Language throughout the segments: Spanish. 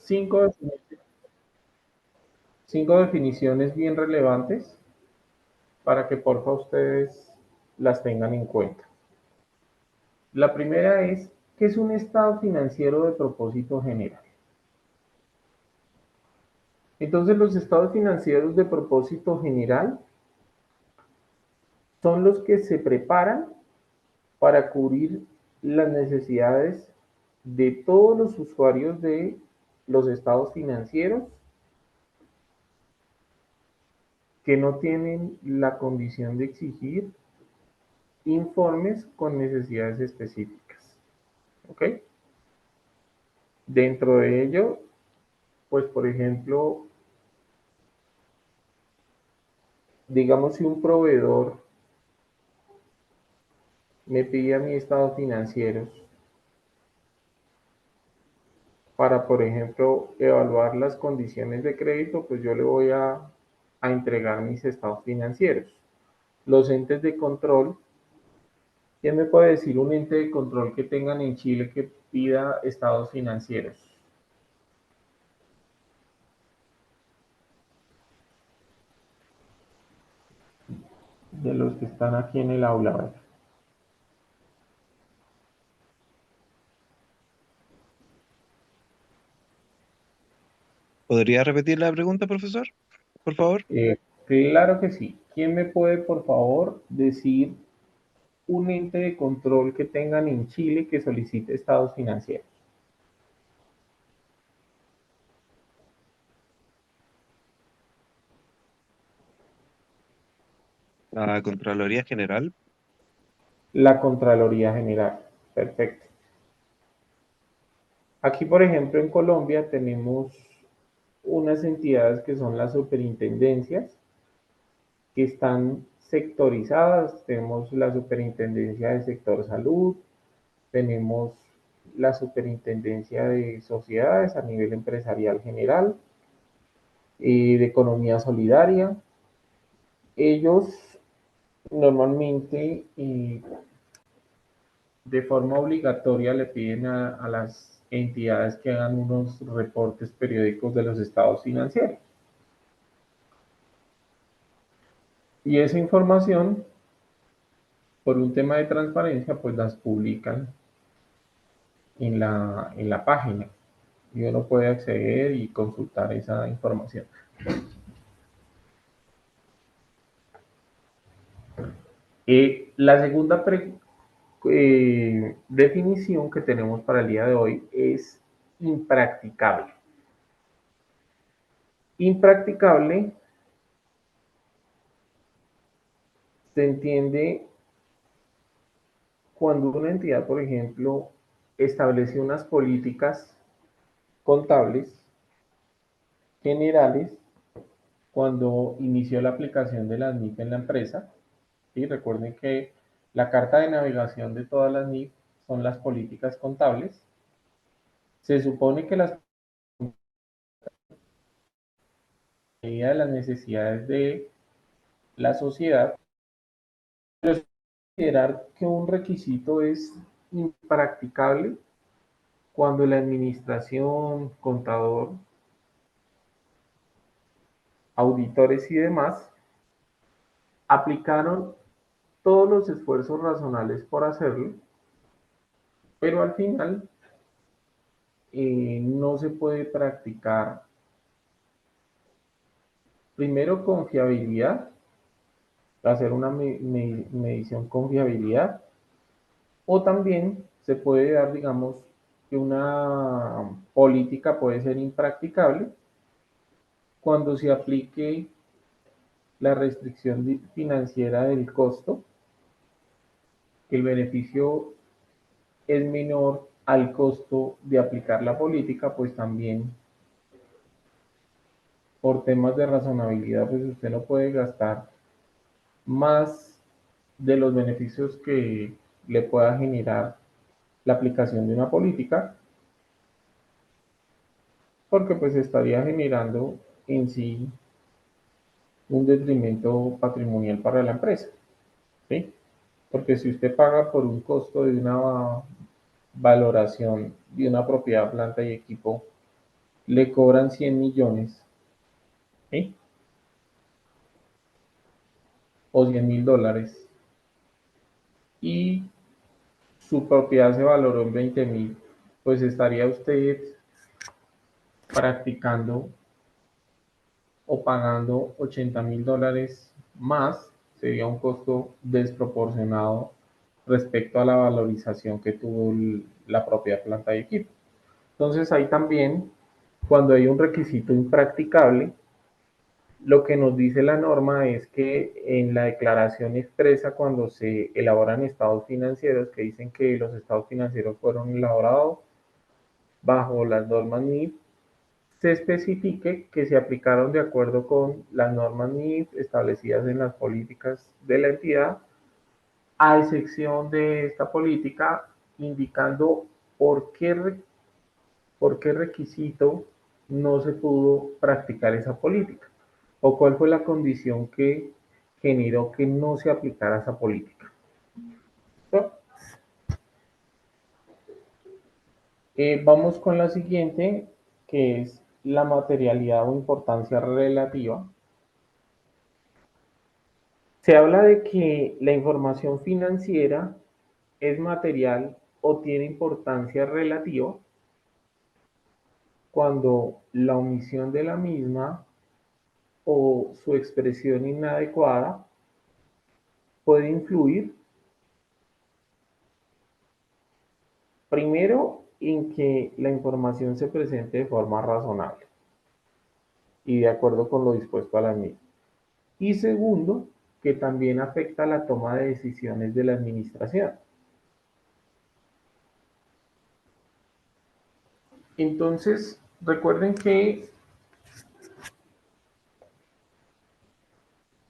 cinco, cinco definiciones bien relevantes para que porfa ustedes las tengan en cuenta. La primera es, ¿qué es un estado financiero de propósito general? Entonces, los estados financieros de propósito general son los que se preparan para cubrir las necesidades de todos los usuarios de los estados financieros que no tienen la condición de exigir informes con necesidades específicas. ¿Ok? Dentro de ello, pues por ejemplo, digamos si un proveedor me pide a mi estados financieros para, por ejemplo, evaluar las condiciones de crédito, pues yo le voy a entregar mis estados financieros. Los entes de control, ¿quién me puede decir un ente de control que tengan en Chile que pida estados financieros? De los que están aquí en el aula. ¿Verdad? ¿Podría repetir la pregunta, profesor? Por favor. Claro que sí. ¿Quién me puede, por favor, decir un ente de control que tengan en Chile que solicite estados financieros? La Contraloría General. La Contraloría General. Perfecto. Aquí, por ejemplo, en Colombia tenemos unas entidades que son las superintendencias, que están sectorizadas. Tenemos la superintendencia del sector salud, tenemos la superintendencia de sociedades a nivel empresarial general, de economía solidaria. Ellos normalmente de forma obligatoria le piden a las entidades que hagan unos reportes periódicos de los estados financieros. Y esa información, por un tema de transparencia, pues las publican en la página. Y uno puede acceder y consultar esa información. La segunda definición que tenemos para el día de hoy es impracticable. Impracticable se entiende cuando una entidad, por ejemplo, establece unas políticas contables generales cuando inició la aplicación de las NIF en la empresa. Y recuerden que la carta de navegación de todas las NIF son las políticas contables. Se supone que las medida de las necesidades de la sociedad, pero considerar que un requisito es impracticable cuando la administración, contador, auditores y demás aplicaron todos los esfuerzos razonables por hacerlo, pero al final no se puede practicar primero con fiabilidad, hacer una medición con fiabilidad, o también se puede dar, digamos, que una política puede ser impracticable cuando se aplique la restricción financiera del costo, que el beneficio es menor al costo de aplicar la política, pues también por temas de razonabilidad, pues usted no puede gastar más de los beneficios que le pueda generar la aplicación de una política, porque pues estaría generando en sí un detrimento patrimonial para la empresa, ¿sí? Porque si usted paga por un costo de una valoración de una propiedad, planta y equipo le cobran 100 millones, ¿sí? O 100.000 dólares, y su propiedad se valoró en 20.000, pues estaría usted practicando o pagando 80.000 dólares más. Sería un costo desproporcionado respecto a la valorización que tuvo la propia planta de equipo. Entonces ahí también, cuando hay un requisito impracticable, lo que nos dice la norma es que en la declaración expresa, cuando se elaboran estados financieros, que dicen que los estados financieros fueron elaborados bajo las normas NIF, se especifique que se aplicaron de acuerdo con las normas NIF establecidas en las políticas de la entidad, a excepción de esta política, indicando por qué requisito no se pudo practicar esa política, o cuál fue la condición que generó que no se aplicara esa política. Vamos con la siguiente, que es la materialidad o importancia relativa. Se habla de que la información financiera es material o tiene importancia relativa cuando la omisión de la misma o su expresión inadecuada puede influir, primero, en que la información se presente de forma razonable y de acuerdo con lo dispuesto a la misma. Y segundo, que también afecta la toma de decisiones de la administración. Entonces, recuerden que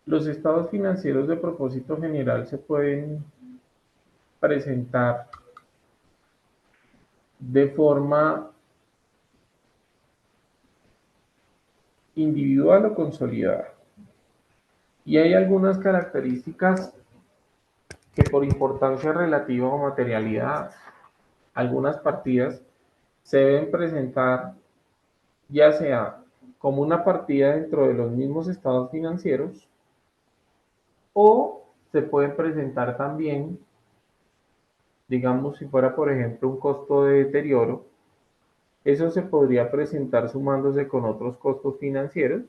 los estados financieros de propósito general se pueden presentar de forma individual o consolidada. Y hay algunas características que, por importancia relativa o materialidad, algunas partidas se deben presentar ya sea como una partida dentro de los mismos estados financieros, o se pueden presentar también, digamos, si fuera por ejemplo un costo de deterioro, eso se podría presentar sumándose con otros costos financieros,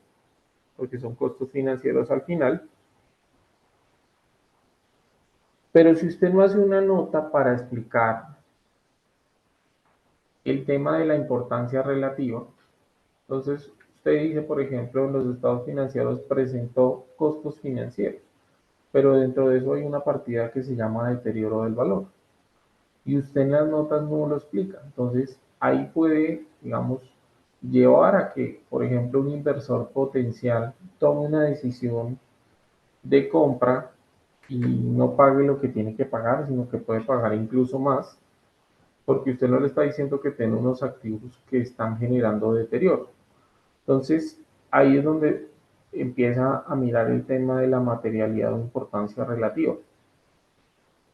porque son costos financieros al final. Pero si usted no hace una nota para explicar el tema de la importancia relativa, entonces usted dice, por ejemplo, en los estados financieros presentó costos financieros, pero dentro de eso hay una partida que se llama deterioro del valor, y usted en las notas no lo explica. Entonces ahí puede, digamos, llevar a que, por ejemplo, un inversor potencial tome una decisión de compra y no pague lo que tiene que pagar, sino que puede pagar incluso más, porque usted no le está diciendo que tiene unos activos que están generando deterioro. Entonces, ahí es donde empieza a mirar el tema de la materialidad o importancia relativa.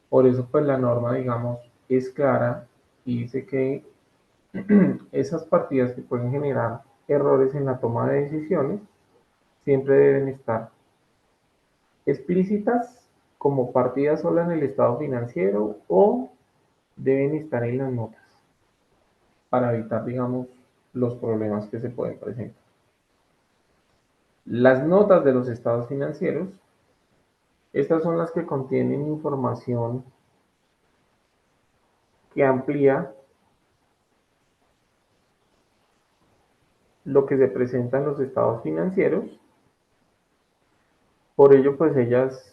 Por eso, pues la norma, digamos, es clara y dice que esas partidas que pueden generar errores en la toma de decisiones siempre deben estar explícitas como partidas sola en el estado financiero, o deben estar en las notas para evitar, digamos, los problemas que se pueden presentar. Las notas de los estados financieros, estas son las que contienen información que amplía lo que se presenta en los estados financieros. Por ello, pues ellas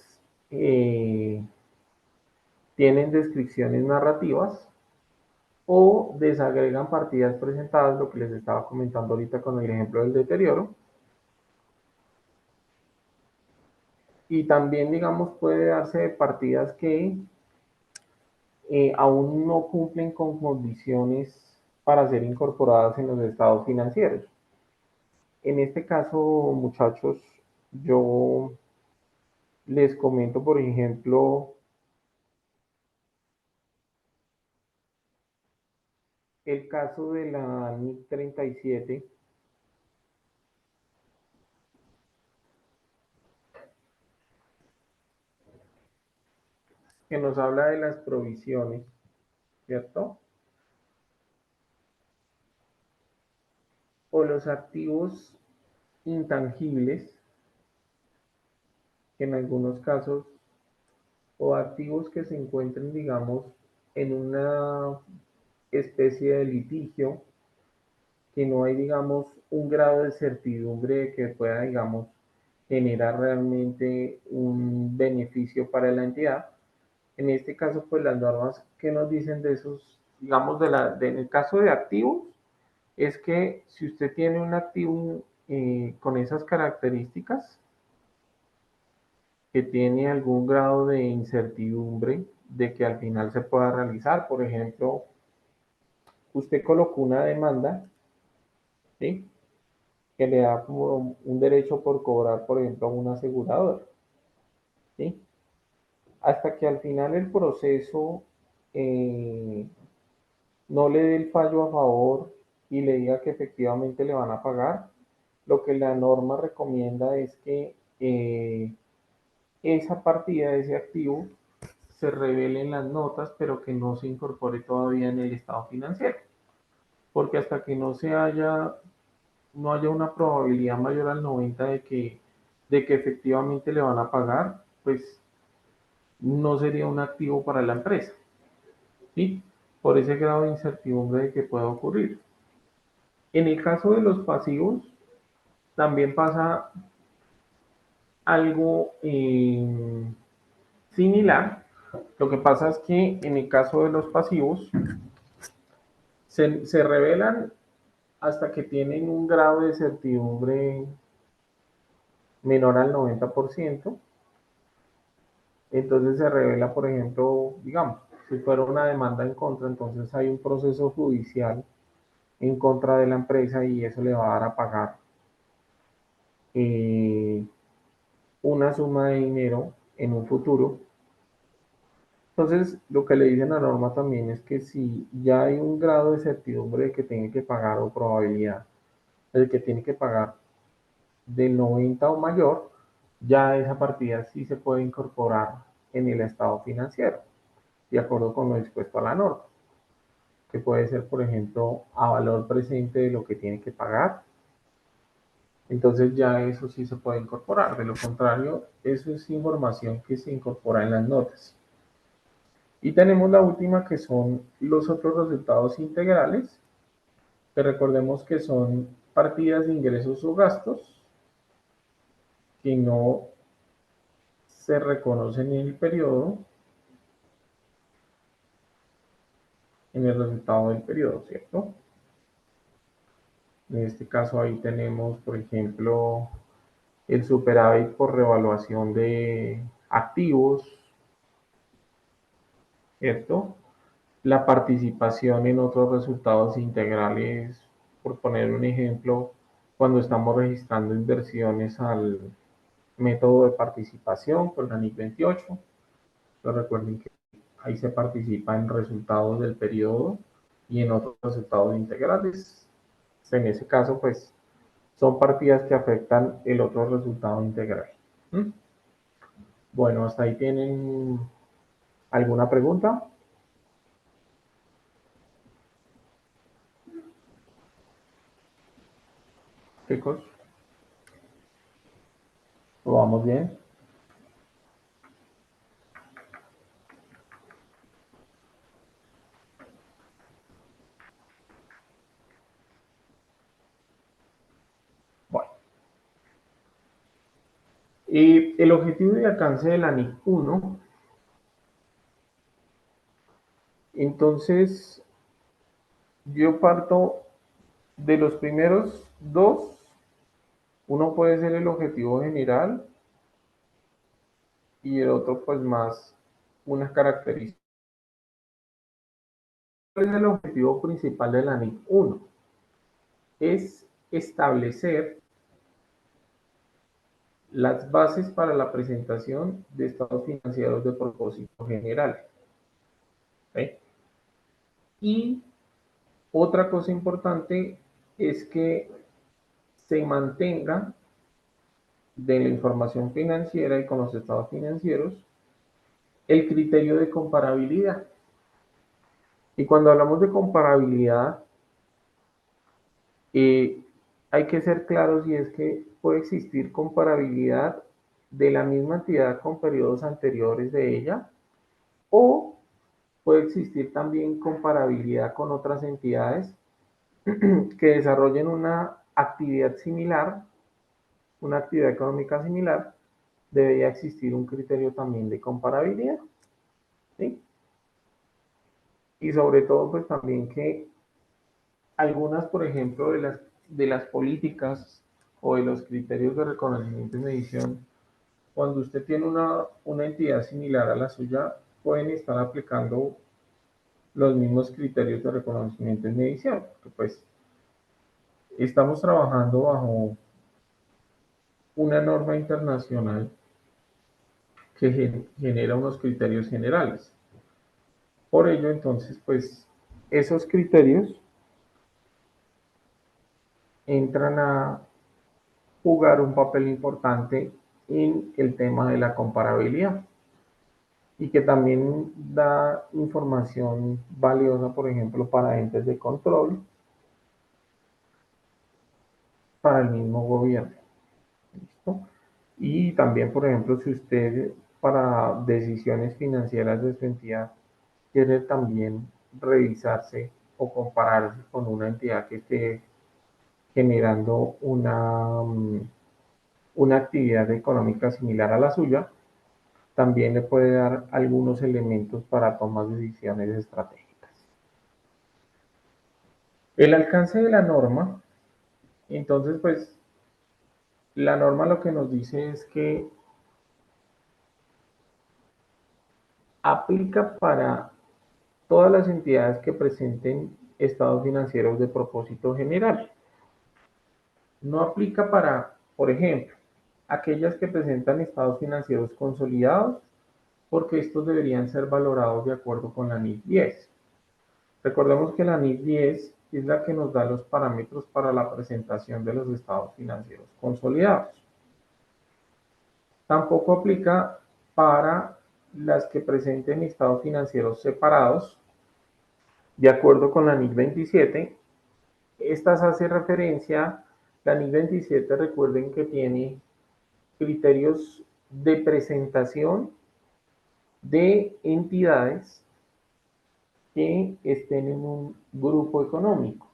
tienen descripciones narrativas o desagregan partidas presentadas, lo que les estaba comentando ahorita con el ejemplo del deterioro. Y también, digamos, puede darse de partidas que aún no cumplen con condiciones para ser incorporadas en los estados financieros. En este caso, muchachos, yo les comento, por ejemplo, el caso de la NIC 37, que nos habla de las provisiones, ¿cierto? O los activos intangibles, que en algunos casos, o activos que se encuentren, digamos, en una especie de litigio, que no hay, digamos, un grado de certidumbre que pueda, digamos, generar realmente un beneficio para la entidad. En este caso, pues las normas que nos dicen de esos, digamos, en el caso de activos, es que si usted tiene un activo con esas características, que tiene algún grado de incertidumbre de que al final se pueda realizar, por ejemplo, usted colocó una demanda, ¿sí?, que le da como un derecho por cobrar, por ejemplo, a un asegurador, ¿sí? Hasta que al final el proceso eh, no le dé el fallo a favor y le diga que efectivamente le van a pagar, lo que la norma recomienda es que esa partida, ese activo, se revele en las notas, pero que no se incorpore todavía en el estado financiero. Porque hasta que no haya una probabilidad mayor al 90 de que efectivamente le van a pagar, pues no sería un activo para la empresa, ¿sí? Por ese grado de incertidumbre de que pueda ocurrir. En el caso de los pasivos, también pasa algo similar. Lo que pasa es que en el caso de los pasivos, se revelan hasta que tienen un grado de certidumbre menor al 90%. Entonces se revela, por ejemplo, digamos, si fuera una demanda en contra, entonces hay un proceso judicial en contra de la empresa y eso le va a dar a pagar eh, una suma de dinero en un futuro. Entonces, lo que le dice la norma también es que si ya hay un grado de certidumbre de que tiene que pagar o probabilidad de que tiene que pagar del 90 o mayor, ya esa partida sí se puede incorporar en el estado financiero, de acuerdo con lo dispuesto a la norma, que puede ser, por ejemplo, a valor presente de lo que tiene que pagar. Entonces ya eso sí se puede incorporar. De lo contrario, eso es información que se incorpora en las notas. Y tenemos la última, que son los otros resultados integrales, que recordemos que son partidas de ingresos o gastos que no se reconocen en el periodo, en el resultado del periodo, ¿cierto? En este caso ahí tenemos, por ejemplo, el superávit por revaluación de activos, ¿cierto? La participación en otros resultados integrales, por poner un ejemplo, cuando estamos registrando inversiones al método de participación con la NIC 28. Entonces recuerden que ahí se participa en resultados del periodo y en otros resultados integrales. En ese caso, pues son partidas que afectan el otro resultado integral. ¿Mm? Bueno, hasta ahí tienen alguna pregunta, chicos. ¿Lo vamos bien? Bueno, el objetivo de alcance de la NIC 1, entonces yo parto de los primeros dos. Uno puede ser el objetivo general y el otro pues más unas características. ¿Cuál es el objetivo principal de la NIC 1? Es establecer las bases para la presentación de estados financieros de propósito general. ¿Sí? Y Otra cosa importante es que se mantenga de la información financiera y con los estados financieros el criterio de comparabilidad. Y cuando hablamos de comparabilidad, eh, hay que ser claros y es que puede existir comparabilidad de la misma entidad con periodos anteriores de ella o puede existir también comparabilidad con otras entidades que desarrollen una actividad similar, una actividad económica similar, debería existir un criterio también de comparabilidad, ¿sí? Y sobre todo, pues también que algunas, por ejemplo, de las políticas o de los criterios de reconocimiento y medición, cuando usted tiene una entidad similar a la suya, pueden estar aplicando los mismos criterios de reconocimiento y medición, porque pues estamos trabajando bajo una norma internacional que genera unos criterios generales. Por ello, entonces, pues esos criterios entran a jugar un papel importante en el tema de la comparabilidad y que también da información valiosa, por ejemplo, para entes de control, para el mismo gobierno. ¿Listo? Y también, por ejemplo, si usted para decisiones financieras de su entidad quiere también revisarse o compararse con una entidad que esté generando una actividad económica similar a la suya, también le puede dar algunos elementos para tomar decisiones estratégicas. El alcance de la norma, entonces, pues la norma lo que nos dice es que aplica para todas las entidades que presenten estados financieros de propósito general. No aplica para, por ejemplo, aquellas que presentan estados financieros consolidados, porque estos deberían ser valorados de acuerdo con la NIF 10. Recordemos que la NIF 10 es la que nos da los parámetros para la presentación de los estados financieros consolidados. Tampoco aplica para las que presenten estados financieros separados, de acuerdo con la NIC 27. Estas hace referencia, la NIC 27, recuerden que tiene criterios de presentación de entidades que estén en un grupo económico,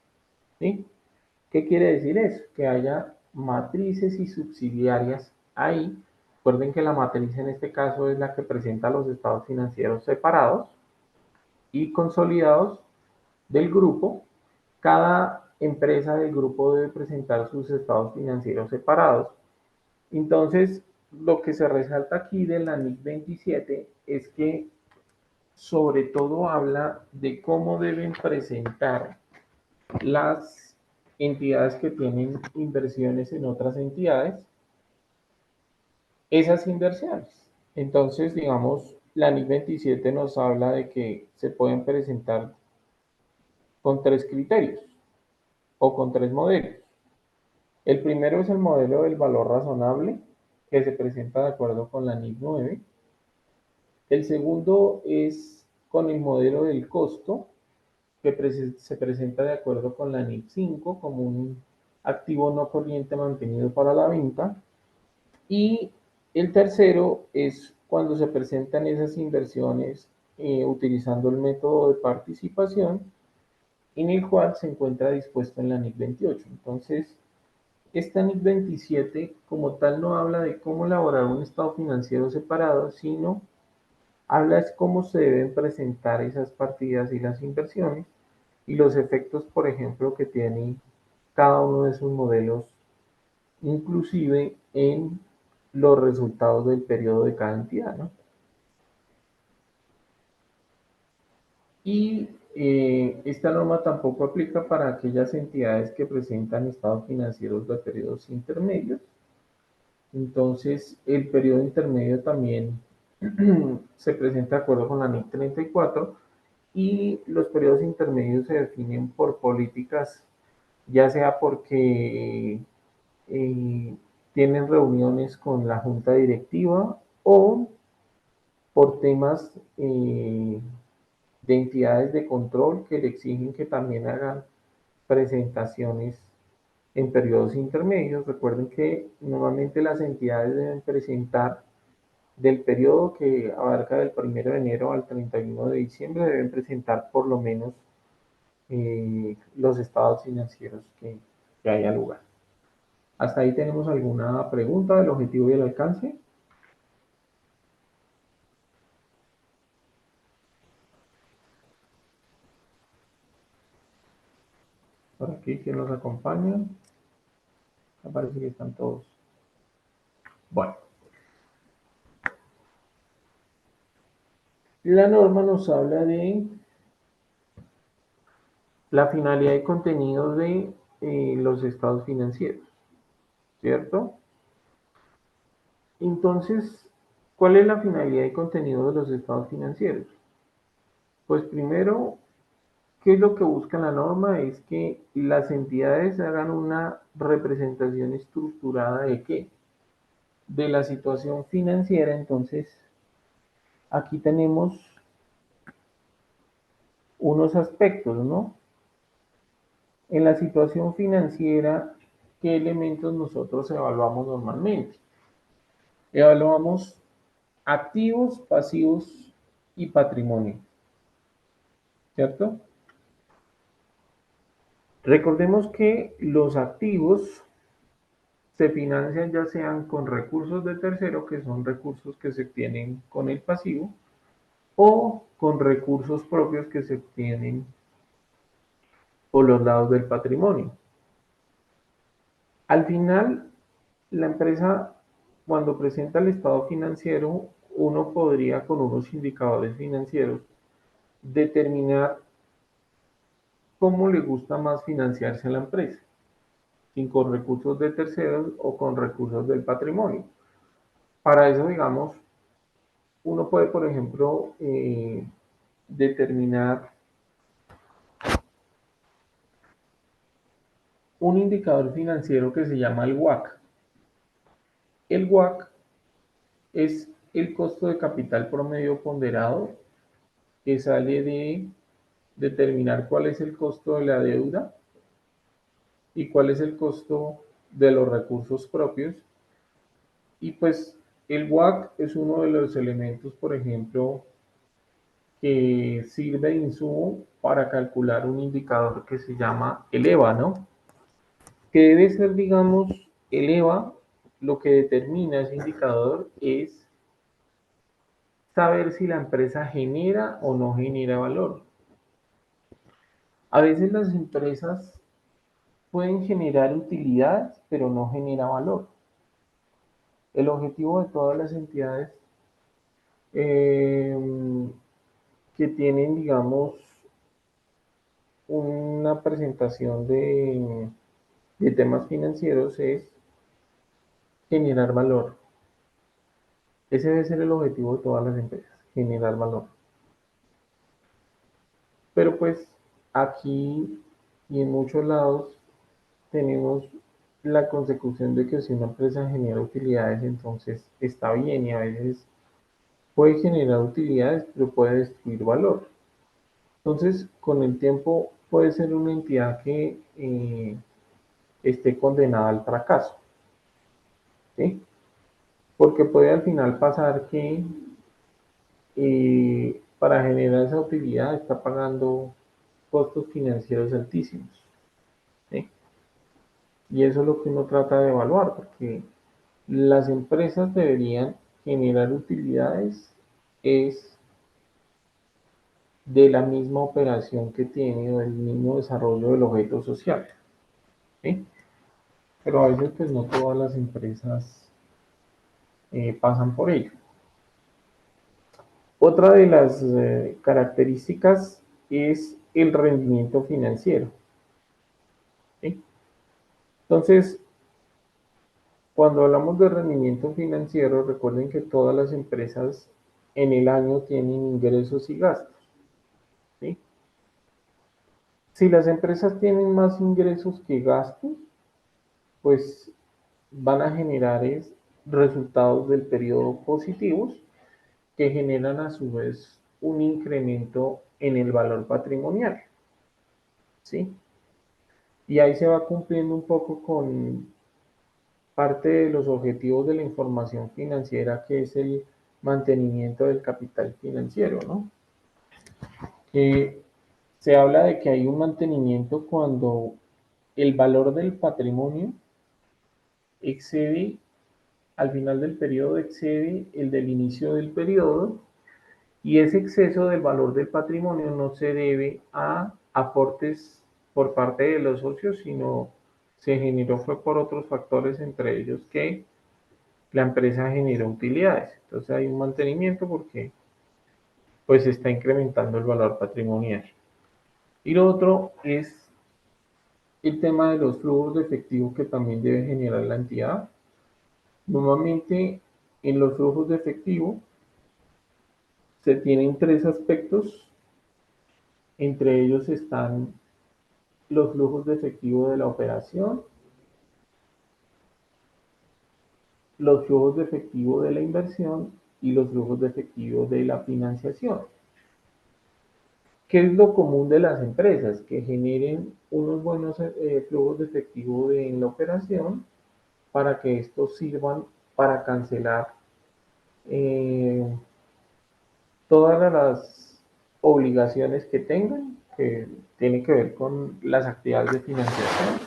¿sí? ¿Qué quiere decir eso? Que haya matrices y subsidiarias ahí. Recuerden que la matriz en este caso es la que presenta los estados financieros separados y consolidados del grupo. Cada empresa del grupo debe presentar sus estados financieros separados. Entonces, lo que se resalta aquí de la NIC 27 es que sobre todo habla de cómo deben presentar las entidades que tienen inversiones en otras entidades, esas inversiones. Entonces, digamos, la NIC 27 nos habla de que se pueden presentar con tres criterios o con tres modelos. El primero es el modelo del valor razonable, que se presenta de acuerdo con la NIC 9. El segundo es con el modelo del costo, que se presenta de acuerdo con la NIC 5 como un activo no corriente mantenido para la venta. Y el tercero es cuando se presentan esas inversiones utilizando el método de participación, en el cual se encuentra dispuesto en la NIC 28. Entonces, esta NIC 27 como tal no habla de cómo elaborar un estado financiero separado, sino habla de cómo se deben presentar esas partidas y las inversiones y los efectos, por ejemplo, que tiene cada uno de sus modelos, inclusive en los resultados del periodo de cada entidad, ¿no? Y esta norma tampoco aplica para aquellas entidades que presentan estados financieros de periodos intermedios. Entonces, el periodo intermedio también se presenta de acuerdo con la NIC 34 y los periodos intermedios se definen por políticas, ya sea porque tienen reuniones con la junta directiva o por temas de entidades de control que le exigen que también hagan presentaciones en periodos intermedios. Recuerden que normalmente las entidades deben presentar del periodo que abarca del 1 de enero al 31 de diciembre, deben presentar por lo menos los estados financieros que haya lugar. ¿Hasta ahí tenemos alguna pregunta del objetivo y el alcance? Por aquí, ¿quién nos acompaña? Me parece que están todos. Bueno, la norma nos habla de la finalidad y contenido de los estados financieros, ¿cierto? Entonces, ¿cuál es la finalidad y contenido de los estados financieros? Pues primero, ¿qué es lo que busca la norma? Es que las entidades hagan una representación estructurada de qué? De la situación financiera. Entonces, aquí tenemos unos aspectos, ¿no? En la situación financiera, ¿qué elementos nosotros evaluamos normalmente? Evaluamos activos, pasivos y patrimonio, ¿cierto? Recordemos que los activos se financian ya sean con recursos de tercero, que son recursos que se obtienen con el pasivo, o con recursos propios que se obtienen por los lados del patrimonio. Al final, la empresa, cuando presenta el estado financiero, uno podría con unos indicadores financieros determinar cómo le gusta más financiarse a la empresa, si con recursos de terceros o con recursos del patrimonio. Para eso, digamos, uno puede, por ejemplo, determinar un indicador financiero que se llama el WACC. El WACC es el costo de capital promedio ponderado que sale de determinar cuál es el costo de la deuda y cuál es el costo de los recursos propios. Y pues el WACC es uno de los elementos, por ejemplo, que sirve de insumo para calcular un indicador que se llama el EVA, ¿no? Que debe ser, digamos, el EVA, lo que determina ese indicador es saber si la empresa genera o no genera valor. A veces las empresas pueden generar utilidades, pero no genera valor. El objetivo de todas las entidades eh, que tienen, digamos, una presentación de temas financieros es generar valor. Ese debe ser el objetivo de todas las empresas, generar valor. Pero pues aquí y en muchos lados tenemos la consecución de que si una empresa genera utilidades, entonces está bien y a veces puede generar utilidades, pero puede destruir valor. Entonces, con el tiempo puede ser una entidad que esté condenada al fracaso, ¿sí? Porque puede al final pasar que para generar esa utilidad está pagando costos financieros altísimos, ¿sí? Y eso es lo que uno trata de evaluar, porque las empresas deberían generar utilidades es de la misma operación que tiene o del mismo desarrollo del objeto social, ¿sí? Pero a veces pues no todas las empresas pasan por ello. Otra de las características es el rendimiento financiero, ¿sí? Entonces, cuando hablamos de rendimiento financiero, recuerden que todas las empresas en el año tienen ingresos y gastos, ¿sí? Si las empresas tienen más ingresos que gastos, pues van a generar resultados del periodo positivos que generan a su vez un incremento en el valor patrimonial, ¿sí? Y ahí se va cumpliendo un poco con parte de los objetivos de la información financiera, que es el mantenimiento del capital financiero, ¿no? Que se habla de que hay un mantenimiento cuando el valor del patrimonio excede, al final del periodo excede el del inicio del periodo, y ese exceso del valor del patrimonio no se debe a aportes por parte de los socios, sino se generó fue por otros factores, entre ellos que la empresa generó utilidades. Entonces hay un mantenimiento porque pues se está incrementando el valor patrimonial. Y lo otro es el tema de los flujos de efectivo que también debe generar la entidad. Normalmente en los flujos de efectivo se tienen tres aspectos, entre ellos están los flujos de efectivo de la operación, los flujos de efectivo de la inversión y los flujos de efectivo de la financiación. ¿Qué es lo común de las empresas? Que generen unos buenos flujos de efectivo en la operación para que estos sirvan para cancelar eh, todas las obligaciones que tengan, que tiene que ver con las actividades de financiación,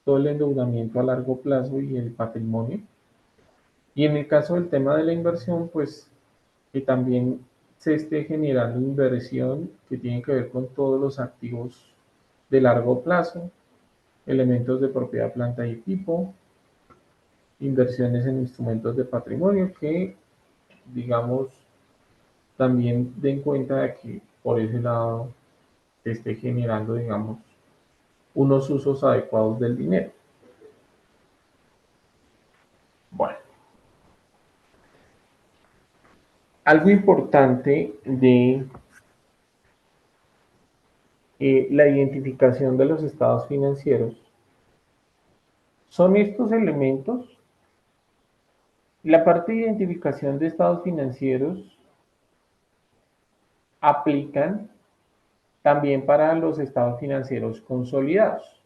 todo el endeudamiento a largo plazo y el patrimonio. Y en el caso del tema de la inversión, pues que también se esté generando inversión que tiene que ver con todos los activos de largo plazo, elementos de propiedad, planta y equipo, inversiones en instrumentos de patrimonio que, digamos, también den cuenta de que por ese lado se esté generando, digamos, unos usos adecuados del dinero. Bueno, algo importante de la identificación de los estados financieros son estos elementos. La parte de identificación de estados financieros aplican también para los estados financieros consolidados,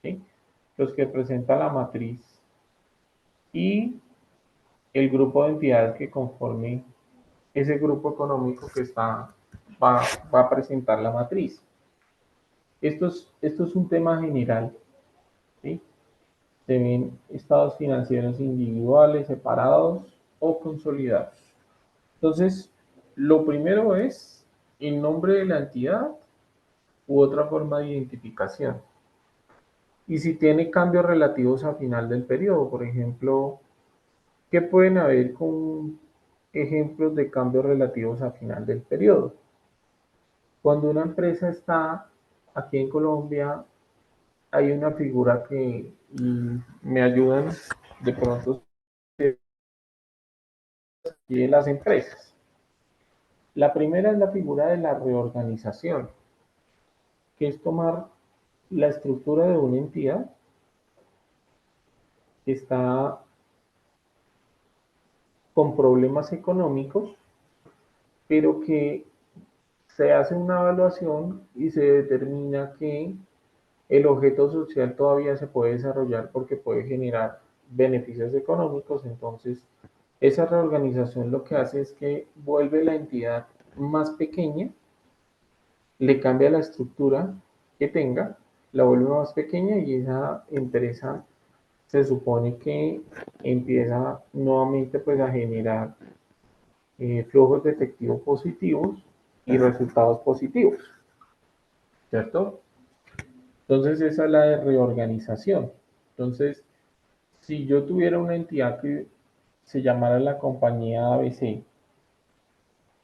¿sí? Los que presenta la matriz y el grupo de entidades que conforme ese grupo económico que va, va a presentar la matriz. Esto es un tema general, ¿sí? Se ven estados financieros individuales, separados o consolidados. Entonces, lo primero es el nombre de la entidad u otra forma de identificación. Y si tiene cambios relativos a final del periodo, por ejemplo, ¿qué pueden haber con ejemplos de cambios relativos a final del periodo? Cuando una empresa está aquí en Colombia, hay una figura que me ayudan de pronto en las empresas. La primera es la figura de la reorganización, que es tomar la estructura de una entidad que está con problemas económicos, pero que se hace una evaluación y se determina que el objeto social todavía se puede desarrollar porque puede generar beneficios económicos. Entonces, esa reorganización lo que hace es que vuelve la entidad más pequeña, le cambia la estructura que tenga, la vuelve más pequeña y esa empresa se supone que empieza nuevamente pues a generar flujos de efectivo positivos y resultados positivos, ¿cierto? Entonces esa es la de reorganización. Entonces, si yo tuviera una entidad que se llamara la compañía ABC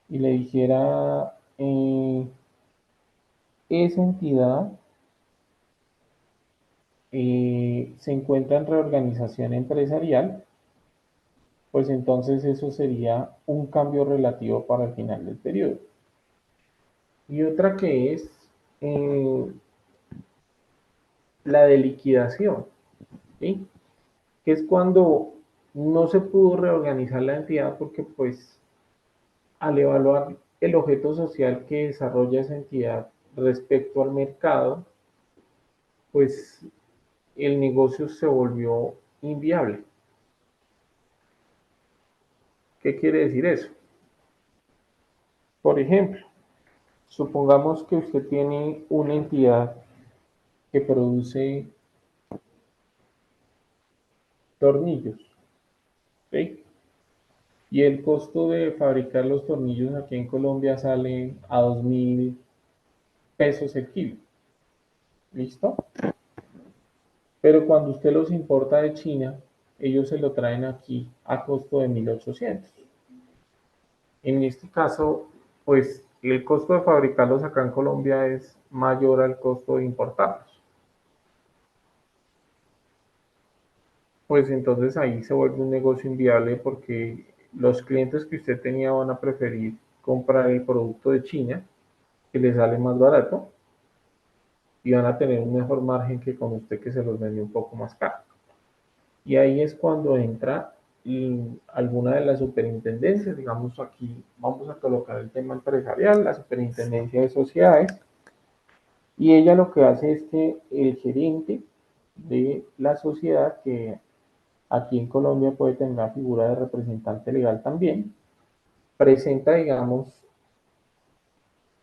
y le dijera, esa entidad se encuentra en reorganización empresarial, pues entonces eso sería un cambio relativo para el final del periodo. Y otra que es eh, la de liquidación, ¿sí? Que es cuando no se pudo reorganizar la entidad porque pues al evaluar el objeto social que desarrolla esa entidad respecto al mercado, pues el negocio se volvió inviable. ¿Qué quiere decir eso? Por ejemplo, supongamos que usted tiene una entidad que produce tornillos, ¿sí? Y el costo de fabricar los tornillos aquí en Colombia sale a 2.000 pesos el kilo, ¿listo? Pero cuando usted los importa de China, ellos se lo traen aquí a costo de 1.800. En este caso, pues el costo de fabricarlos acá en Colombia es mayor al costo de importarlos. Pues entonces ahí se vuelve un negocio inviable porque los clientes que usted tenía van a preferir comprar el producto de China, que les sale más barato, y van a tener un mejor margen que con usted que se los vendió un poco más caro. Y ahí es cuando entra alguna de las superintendencias, digamos aquí vamos a colocar el tema empresarial, la superintendencia de sociedades, y ella lo que hace es que el gerente de la sociedad, que aquí en Colombia puede tener la figura de representante legal también, presenta, digamos,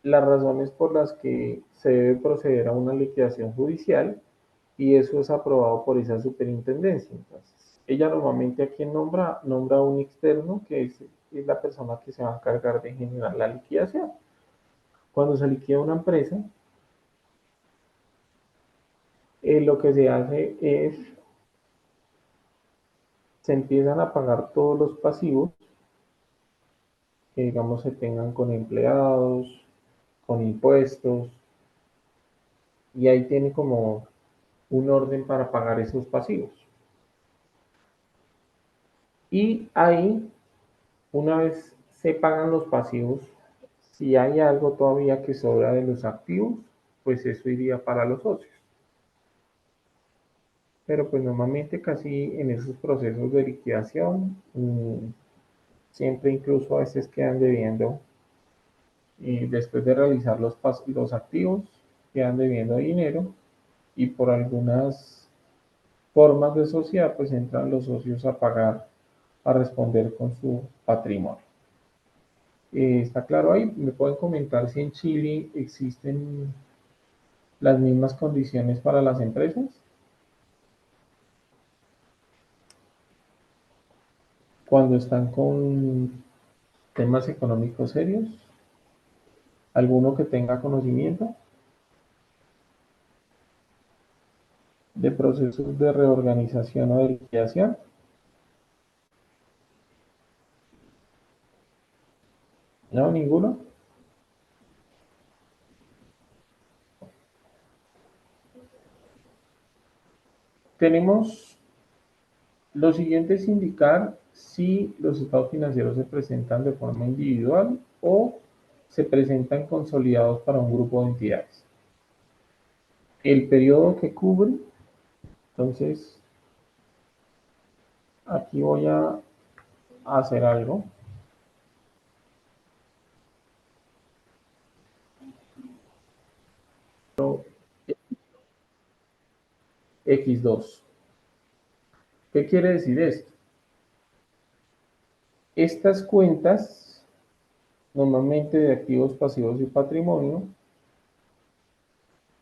las razones por las que se debe proceder a una liquidación judicial y eso es aprobado por esa superintendencia. Entonces, ella normalmente a quien nombra a un externo que es la persona que se va a encargar de generar la liquidación. Cuando se liquida una empresa, lo que se hace es, se empiezan a pagar todos los pasivos que digamos se tengan con empleados, con impuestos, y ahí tiene como un orden para pagar esos pasivos. Y ahí, una vez se pagan los pasivos, si hay algo todavía que sobra de los activos, pues eso iría para los socios. Pero pues normalmente casi en esos procesos de liquidación, siempre incluso a veces quedan debiendo, y después de realizar los activos, quedan debiendo dinero y por algunas formas de sociedad, pues entran los socios a pagar, a responder con su patrimonio. ¿Está claro ahí? ¿Me pueden comentar si en Chile existen las mismas condiciones para las empresas cuando están con temas económicos serios? ¿Alguno que tenga conocimiento de procesos de reorganización o de liquidación? ¿No? ¿Ninguno? Tenemos lo siguiente es indicar si los estados financieros se presentan de forma individual o se presentan consolidados para un grupo de entidades. El periodo que cubre, entonces aquí voy a hacer algo. X2. ¿Qué quiere decir esto? Estas cuentas, normalmente de activos, pasivos y patrimonio,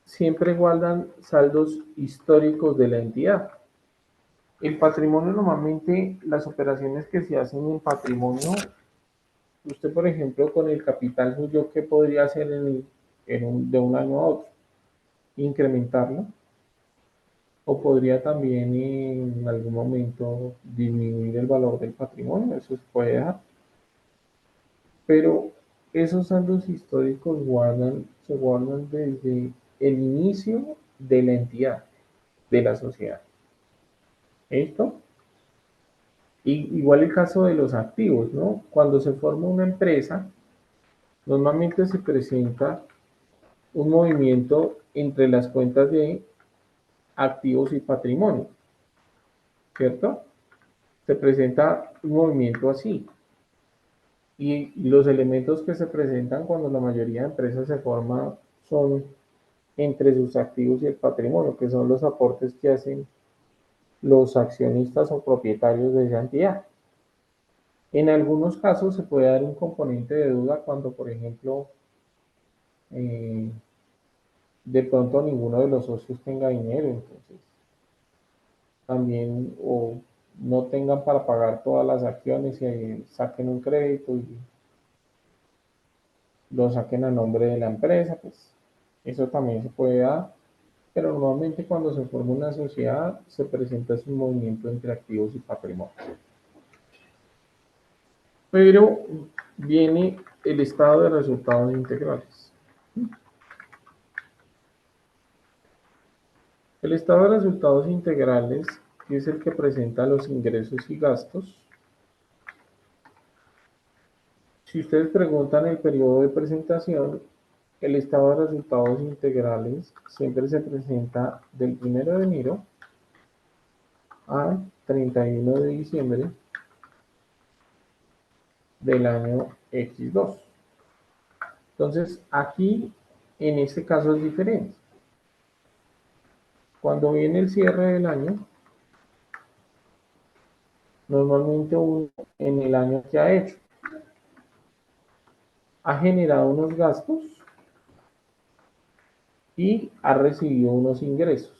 siempre guardan saldos históricos de la entidad. El patrimonio, normalmente las operaciones que se hacen en patrimonio, usted por ejemplo con el capital suyo, ¿qué podría hacer de un año a otro? Incrementarlo o podría también en algún momento disminuir el valor del patrimonio, eso se puede dar. Pero esos saldos históricos se guardan desde el inicio de la entidad, de la sociedad. ¿Esto? Y igual el caso de los activos, ¿no? Cuando se forma una empresa, normalmente se presenta un movimiento entre las cuentas de activos y patrimonio, ¿cierto? Se presenta un movimiento así. Y los elementos que se presentan cuando la mayoría de empresas se forma son entre sus activos y el patrimonio, que son los aportes que hacen los accionistas o propietarios de esa entidad. En algunos casos se puede dar un componente de deuda cuando, por ejemplo, eh, de pronto ninguno de los socios tenga dinero, entonces también o no tengan para pagar todas las acciones y saquen un crédito y lo saquen a nombre de la empresa, pues eso también se puede dar, pero normalmente cuando se forma una sociedad se presenta un movimiento entre activos y patrimonio. Pero viene el estado de resultados integrales. El estado de resultados integrales, que es el que presenta los ingresos y gastos. Si ustedes preguntan el periodo de presentación, el estado de resultados integrales siempre se presenta del 1 de enero al 31 de diciembre del año X2. Entonces, aquí, en este caso es diferente. Cuando viene el cierre del año, normalmente uno en el año que ha hecho, ha generado unos gastos y ha recibido unos ingresos.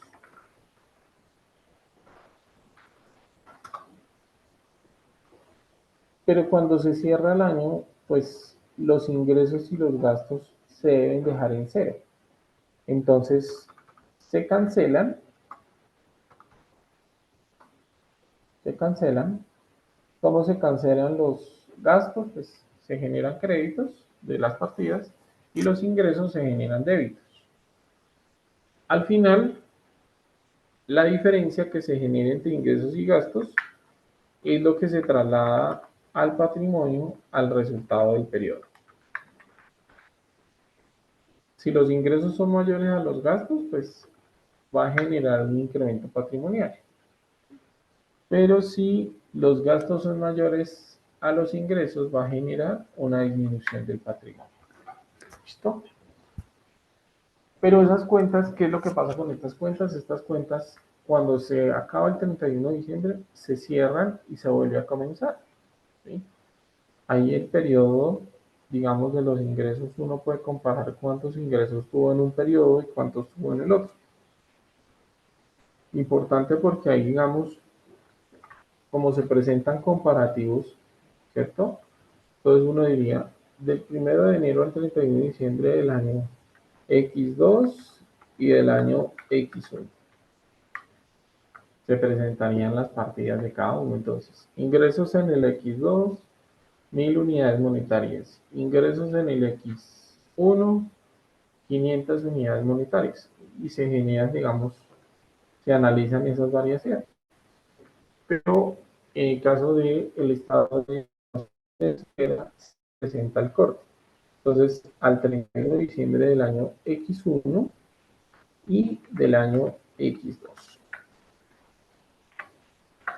Pero cuando se cierra el año, pues los ingresos y los gastos se deben dejar en cero. Entonces, se cancelan, se cancelan. ¿Cómo se cancelan los gastos? Pues se generan créditos de las partidas y los ingresos se generan débitos. Al final, la diferencia que se genera entre ingresos y gastos es lo que se traslada al patrimonio al resultado del periodo. Si los ingresos son mayores a los gastos, pues va a generar un incremento patrimonial. Pero si los gastos son mayores a los ingresos, va a generar una disminución del patrimonio. ¿Listo? Pero esas cuentas, ¿qué es lo que pasa con estas cuentas? Estas cuentas, cuando se acaba el 31 de diciembre, se cierran y se vuelve a comenzar. ¿Sí? Ahí el periodo, digamos, de los ingresos, uno puede comparar cuántos ingresos tuvo en un periodo y cuántos tuvo en el otro. Importante porque ahí, digamos, como se presentan comparativos, ¿cierto? Entonces uno diría, del 1 de enero al 31 de diciembre del año X2 y del año X1. Se presentarían las partidas de cada uno. Entonces, ingresos en el X2, 1000 unidades monetarias. Ingresos en el X1, 500 unidades monetarias. Y se generan, digamos, se analizan esas variaciones. Pero en el caso del estado de espera, se presenta el corte. Entonces, al 31 de diciembre del año X1 y del año X2.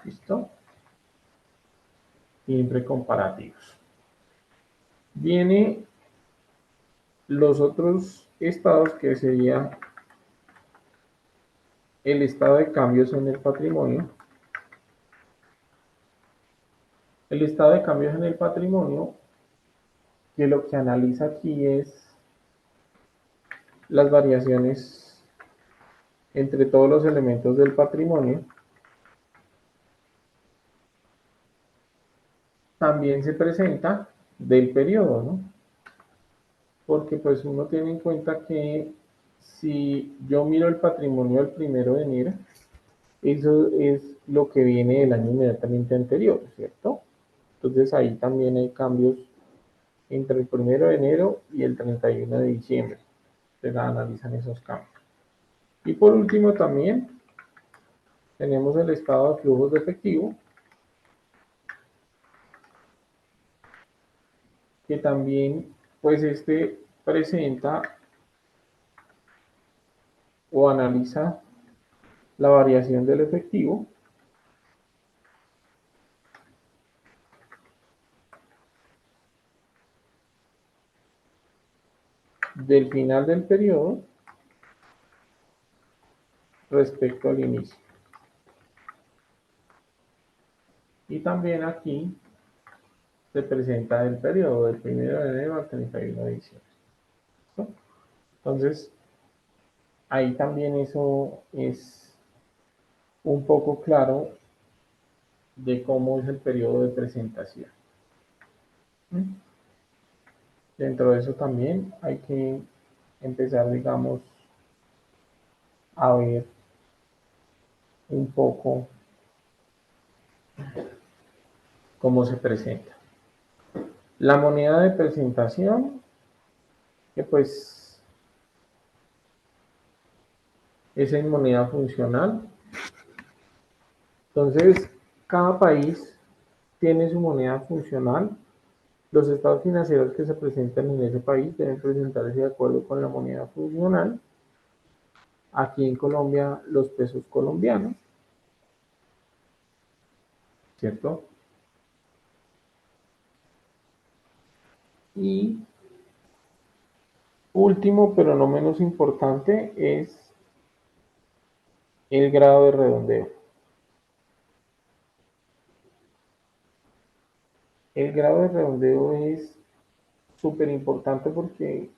¿Listo? Siempre comparativos. Viene los otros estados que sería el estado de cambios en el patrimonio. El estado de cambios en el patrimonio, que lo que analiza aquí es las variaciones entre todos los elementos del patrimonio. También se presenta del periodo, ¿no? Porque pues uno tiene en cuenta que si yo miro el patrimonio del 1 de enero, eso es lo que viene del año inmediatamente anterior, ¿cierto? Entonces ahí también hay cambios entre el 1 de enero y el 31 de diciembre. Se analizan esos cambios. Y por último también tenemos el estado de flujos de efectivo, que también pues presenta o analiza la variación del efectivo del final del periodo respecto al inicio. Y también aquí se presenta el periodo del 1 de enero al 31 de diciembre. ¿No? Entonces, ahí también eso es un poco claro de cómo es el periodo de presentación. Dentro de eso también hay que empezar, digamos, a ver un poco cómo se presenta. La moneda de presentación, que pues es en moneda funcional. Entonces, cada país tiene su moneda funcional. Los estados financieros que se presentan en ese país deben presentarse de acuerdo con la moneda funcional. Aquí en Colombia, los pesos colombianos, ¿cierto? Y último, pero no menos importante, es el grado de redondeo. El grado de redondeo es súper importante porque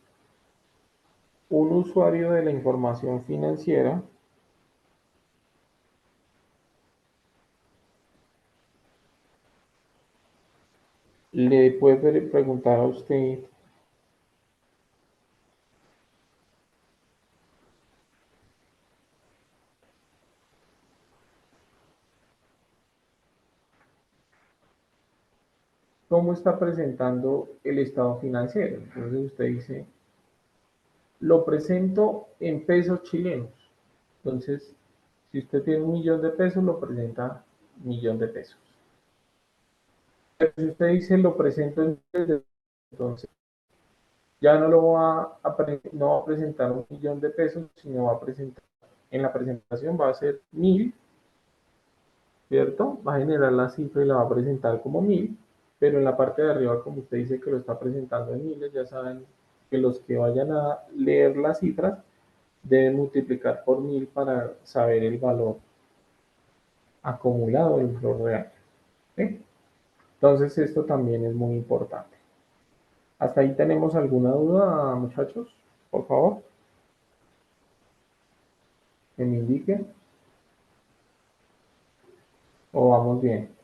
un usuario de la información financiera le puede preguntar a usted cómo está presentando el estado financiero. Entonces usted dice, lo presento en pesos chilenos. Entonces, si usted tiene 1.000.000 de pesos, lo presenta 1.000.000 de pesos. Pero si usted dice, lo presento en pesos, entonces ya no lo no va a presentar 1.000.000 de pesos, sino va a presentar, en la presentación va a ser 1.000, ¿cierto? Va a generar la cifra y la va a presentar como 1.000, pero en la parte de arriba, como usted dice que lo está presentando en miles, ya saben que los que vayan a leer las cifras deben multiplicar por 1.000 para saber el valor acumulado del valor real. ¿Sí? Entonces esto también es muy importante. ¿Hasta ahí tenemos alguna duda, muchachos? Por favor, que me indiquen. ¿O vamos bien?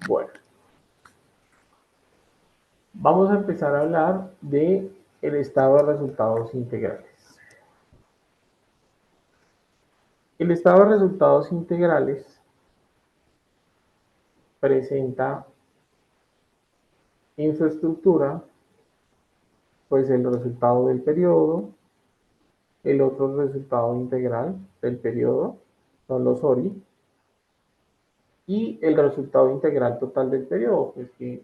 Bueno, vamos a empezar a hablar de el estado de resultados integrales. El estado de resultados integrales presenta en su estructura pues el resultado del periodo, el otro resultado integral del periodo, son los ORI, y el resultado integral total del periodo, pues que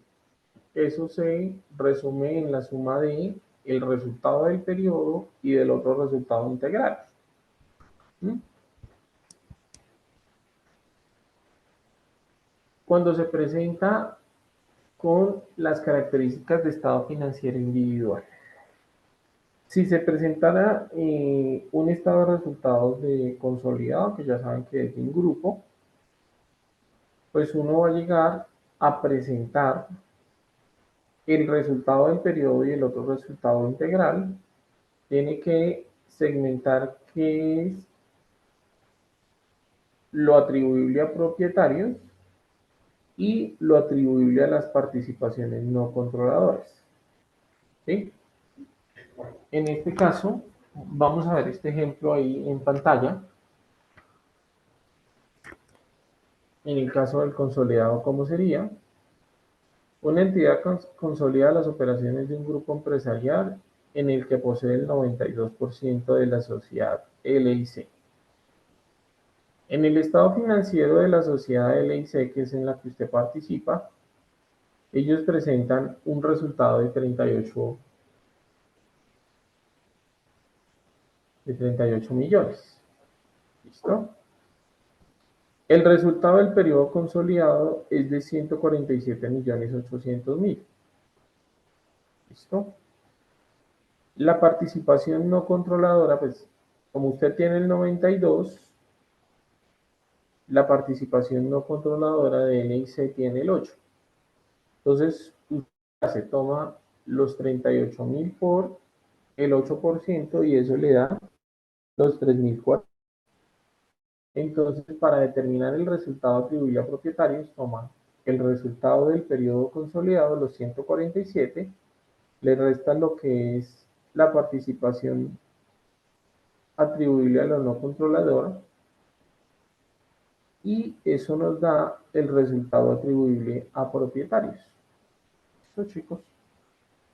eso se resume en la suma de el resultado del periodo y del otro resultado integral. ¿Mm? Cuando se presenta con las características de estado financiero individual. Si se presentara un estado de resultados de consolidado, que ya saben que es de un grupo, pues uno va a llegar a presentar el resultado del periodo y el otro resultado integral. Tiene que segmentar qué es lo atribuible a propietarios y lo atribuible a las participaciones no controladoras. ¿Sí? En este caso, vamos a ver este ejemplo ahí en pantalla. En el caso del consolidado, ¿cómo sería? Una entidad consolida las operaciones de un grupo empresarial en el que posee el 92% de la sociedad LIC. En el estado financiero de la sociedad LIC, que es en la que usted participa, ellos presentan un resultado de 38 millones. ¿Listo? El resultado del periodo consolidado es de 147.800.000. ¿Listo? La participación no controladora, pues como usted tiene el 92, la participación no controladora de NIC tiene el 8. Entonces, se toma los 38.000 por el 8% y eso le da los 3.400. Entonces, para determinar el resultado atribuible a propietarios, toma el resultado del periodo consolidado, los 147, le resta lo que es la participación atribuible a la no controladora y eso nos da el resultado atribuible a propietarios. Esto, chicos,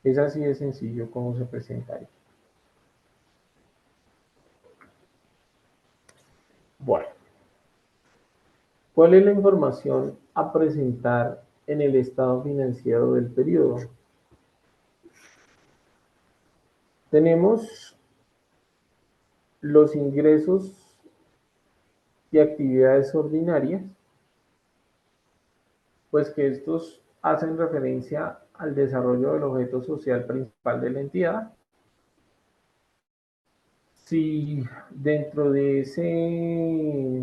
es así de sencillo como se presentaría. Bueno, ¿cuál es la información a presentar en el estado financiero del periodo? Tenemos los ingresos y actividades ordinarias, pues que estos hacen referencia al desarrollo del objeto social principal de la entidad. Si dentro de ese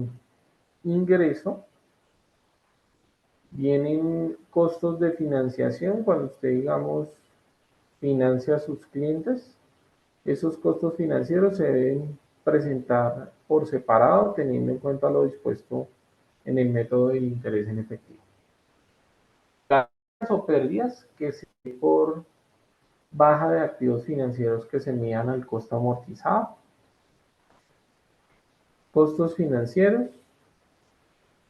ingreso vienen costos de financiación, cuando usted, digamos, financia a sus clientes, esos costos financieros se deben presentar por separado, teniendo en cuenta lo dispuesto en el método del interés en efectivo. Ganancias o pérdidas que se den por baja de activos financieros que se midan al costo amortizado. Costos financieros,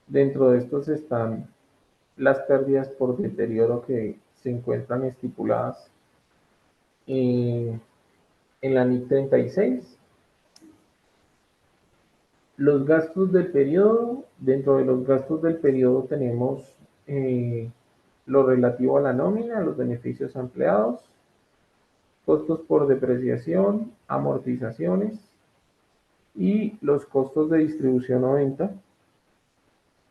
dentro de estos están las pérdidas por deterioro que se encuentran estipuladas en la NIC 36. Los gastos del periodo, dentro de los gastos del periodo tenemos lo relativo a la nómina, los beneficios empleados, costos por depreciación, amortizaciones y los costos de distribución o venta,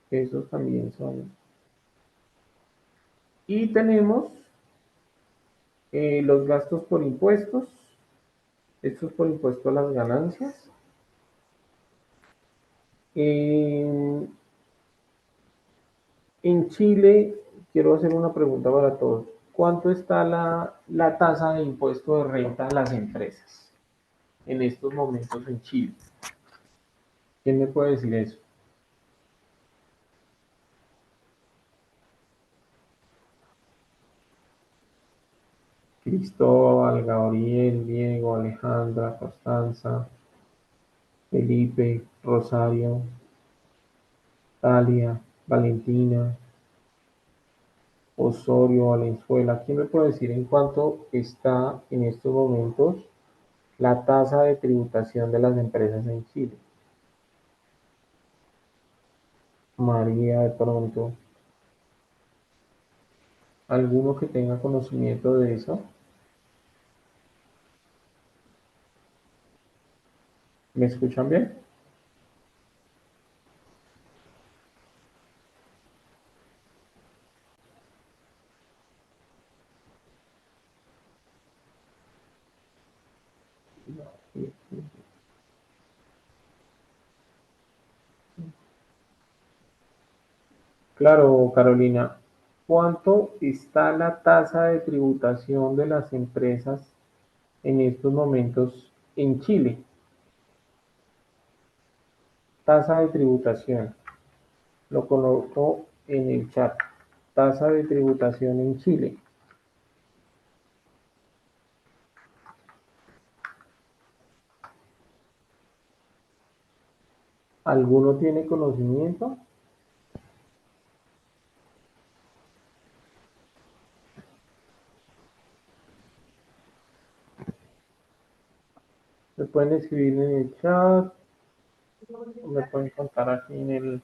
que esos también son. Y tenemos los gastos por impuestos, estos por impuesto a las ganancias. En Chile, quiero hacer una pregunta para todos. ¿Cuánto está la tasa de impuesto de renta a las empresas en estos momentos en Chile? ¿Quién me puede decir eso? Cristóbal, Gabriel, Diego, Alejandra, Constanza, Felipe, Rosario, Talia, Valentina, Osorio, Valenzuela. ¿Quién me puede decir en cuánto está en estos momentos la tasa de tributación de las empresas en Chile? María, de pronto. ¿Alguno que tenga conocimiento de eso? ¿Me escuchan bien? Claro, Carolina. ¿Cuánto está la tasa de tributación de las empresas en estos momentos en Chile? Tasa de tributación. Lo coloco en el chat. Tasa de tributación en Chile. ¿Alguno tiene conocimiento? Me pueden escribir en el chat. me pueden contar aquí en el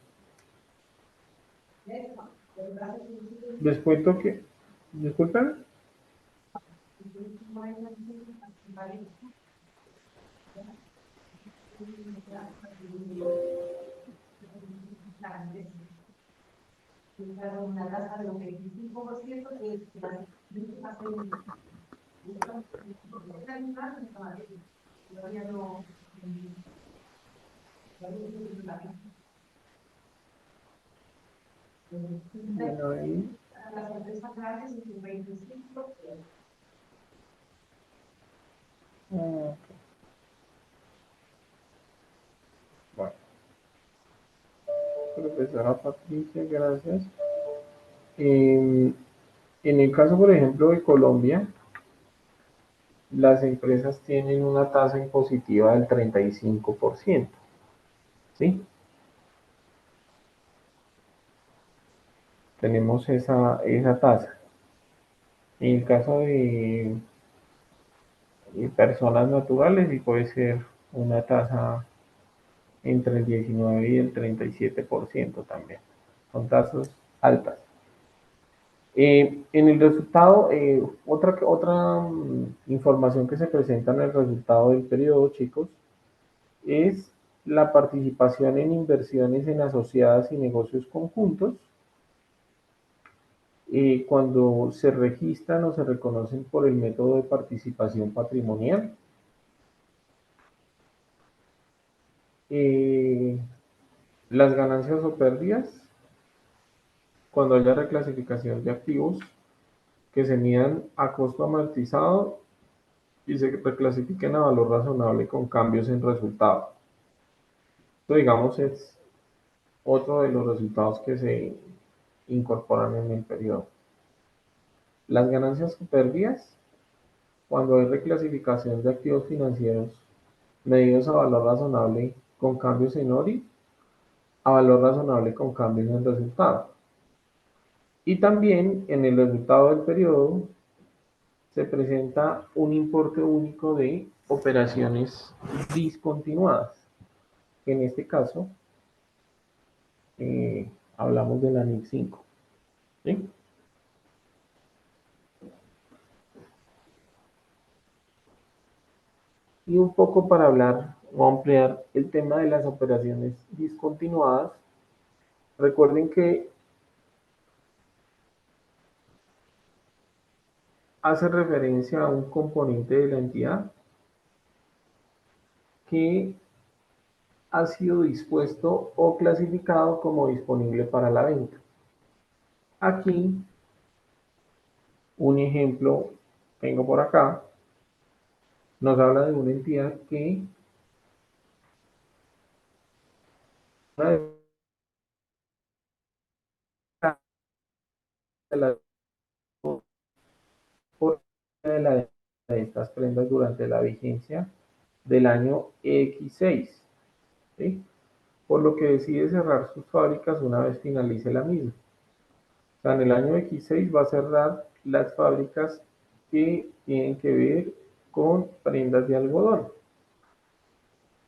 descuento que, disculpen. Bueno, ahí, ah, bueno, profesora Patricia, gracias. En el caso, por ejemplo, de Colombia, las empresas tienen una tasa impositiva del 35%, ¿sí? Tenemos esa tasa. En el caso de personas naturales, sí puede ser una tasa entre el 19 y el 37% también. Son tasas altas. En el resultado, otra información que se presenta en el resultado del periodo, chicos, es la participación en inversiones en asociadas y negocios conjuntos, cuando se registran o se reconocen por el método de participación patrimonial. Eh, las ganancias o pérdidas, cuando haya reclasificación de activos que se midan a costo amortizado y se reclasifiquen a valor razonable con cambios en resultado. Esto, digamos, es otro de los resultados que se incorporan en el periodo. Las ganancias o pérdidas, cuando hay reclasificación de activos financieros medidos a valor razonable con cambios en ORI, a valor razonable con cambios en resultado. Y también en el resultado del periodo se presenta un importe único de operaciones discontinuadas. En este caso, hablamos de la NIC 5. ¿Sí? Y un poco para hablar o ampliar el tema de las operaciones discontinuadas, recuerden que hace referencia a un componente de la entidad que ha sido dispuesto o clasificado como disponible para la venta. Aquí, un ejemplo, tengo por acá, nos habla de una entidad que una de las de estas prendas durante la vigencia del año X6, ¿sí? Por lo que decide cerrar sus fábricas una vez finalice la misma. O sea, en el año X6 va a cerrar las fábricas que tienen que ver con prendas de algodón.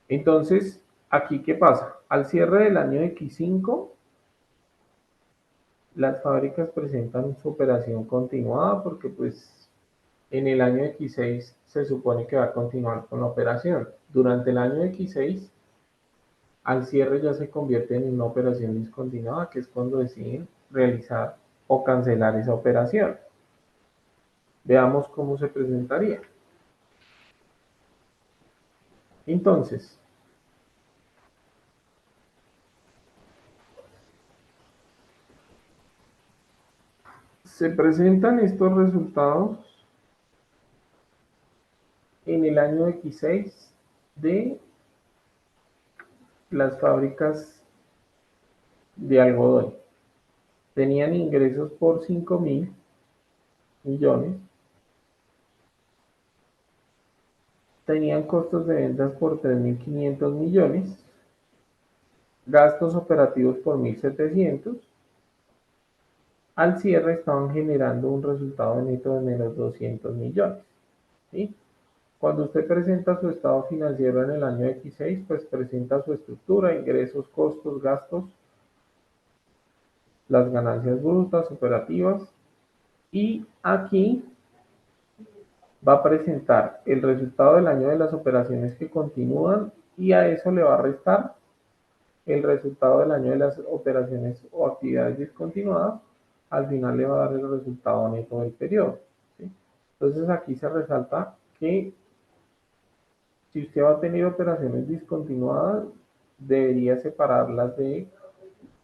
Entonces, aquí, ¿qué pasa? Al cierre del año X5, las fábricas presentan su operación continuada porque pues en el año X6 se supone que va a continuar con la operación. Durante el año X6, al cierre ya se convierte en una operación discontinuada, que es cuando deciden realizar o cancelar esa operación. Veamos cómo se presentaría. Entonces, se presentan estos resultados en el año X6 de las fábricas de algodón. Tenían ingresos por 5.000 millones, tenían costos de ventas por 3.500 millones, gastos operativos por 1.700. Al cierre estaban generando un resultado neto de menos 200 millones. ¿Sí? Cuando usted presenta su estado financiero en el año X6, pues presenta su estructura, ingresos, costos, gastos, las ganancias brutas, operativas, y aquí va a presentar el resultado del año de las operaciones que continúan y a eso le va a restar el resultado del año de las operaciones o actividades discontinuadas. Al final le va a dar el resultado neto del periodo, ¿sí? Entonces aquí se resalta que si usted va a tener operaciones discontinuadas, debería separarlas de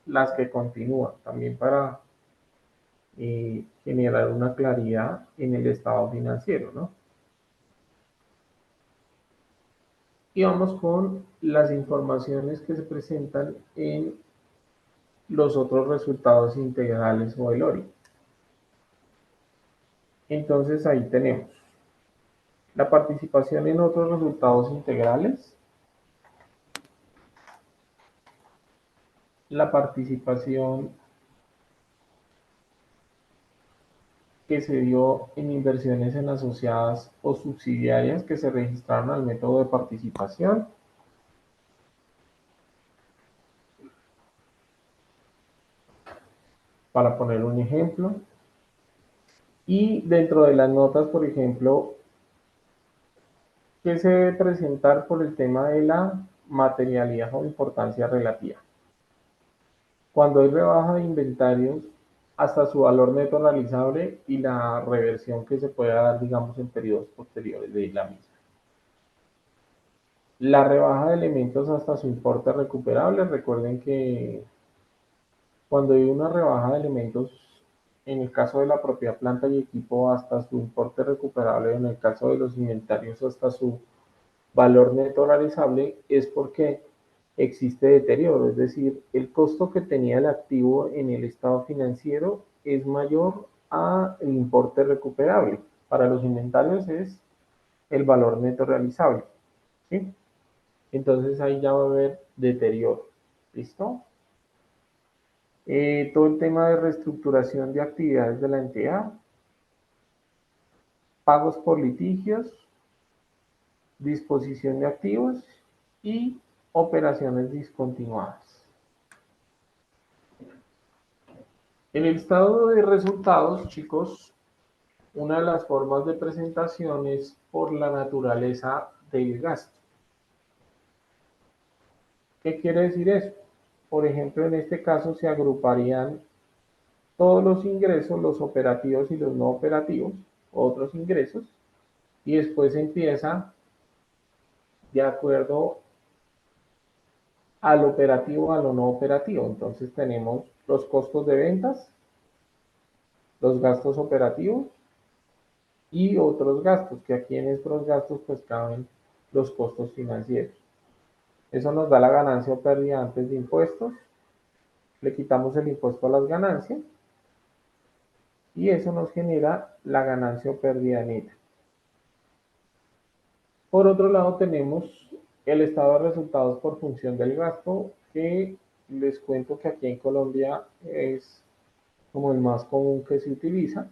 las que continúan, también para generar una claridad en el estado financiero, ¿no? Y vamos con las informaciones que se presentan en los otros resultados integrales o el ORI. Entonces ahí tenemos la participación en otros resultados integrales, la participación que se dio en inversiones en asociadas o subsidiarias que se registraron al método de participación, para poner un ejemplo. Y dentro de las notas, por ejemplo, que se debe presentar por el tema de la materialidad o importancia relativa. Cuando hay rebaja de inventarios, hasta su valor neto realizable y la reversión que se pueda dar, digamos, en periodos posteriores de la misma. La rebaja de elementos hasta su importe recuperable. Recuerden que cuando hay una rebaja de elementos, en el caso de la propia planta y equipo, hasta su importe recuperable, en el caso de los inventarios, hasta su valor neto realizable, es porque existe deterioro, es decir, el costo que tenía el activo en el estado financiero es mayor al importe recuperable. Para los inventarios es el valor neto realizable, ¿sí? Entonces ahí ya va a haber deterioro, ¿listo? Todo el tema de reestructuración de actividades de la entidad, pagos por litigios, disposición de activos y operaciones discontinuadas. En el estado de resultados, chicos, una de las formas de presentación es por la naturaleza del gasto. ¿Qué quiere decir eso? Por ejemplo, en este caso se agruparían todos los ingresos, los operativos y los no operativos, otros ingresos, y después empieza de acuerdo al operativo, a lo no operativo. Entonces tenemos los costos de ventas, los gastos operativos y otros gastos, que aquí en estos gastos pues caben los costos financieros. Eso nos da la ganancia o pérdida antes de impuestos, le quitamos el impuesto a las ganancias y eso nos genera la ganancia o pérdida neta. Por otro lado tenemos el estado de resultados por función del gasto, que les cuento que aquí en Colombia es como el más común que se utiliza.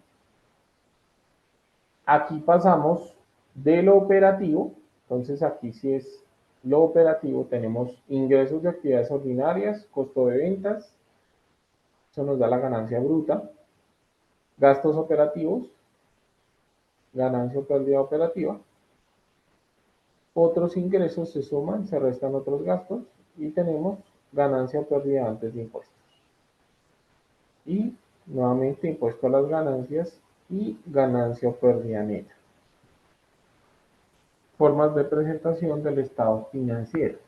Aquí pasamos de lo operativo, entonces aquí sí es lo operativo, tenemos ingresos de actividades ordinarias, costo de ventas, eso nos da la ganancia bruta, gastos operativos, ganancia o pérdida operativa, otros ingresos se suman, se restan otros gastos y tenemos ganancia o pérdida antes de impuestos. Y nuevamente impuesto a las ganancias y ganancia o pérdida neta. Formas de presentación del estado financiero.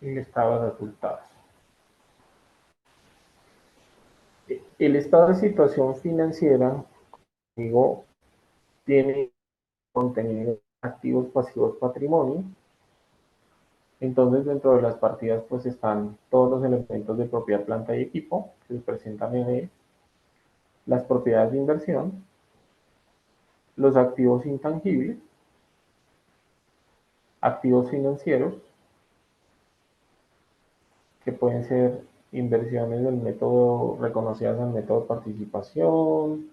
El estado de resultados. El estado de situación financiera, digo, tiene contenido activos, pasivos, patrimonio. Entonces, dentro de las partidas, pues están todos los elementos de propiedad, planta y equipo que se presentan en él, las propiedades de inversión, los activos intangibles, activos financieros, que pueden ser inversiones del método reconocidas en el método de participación,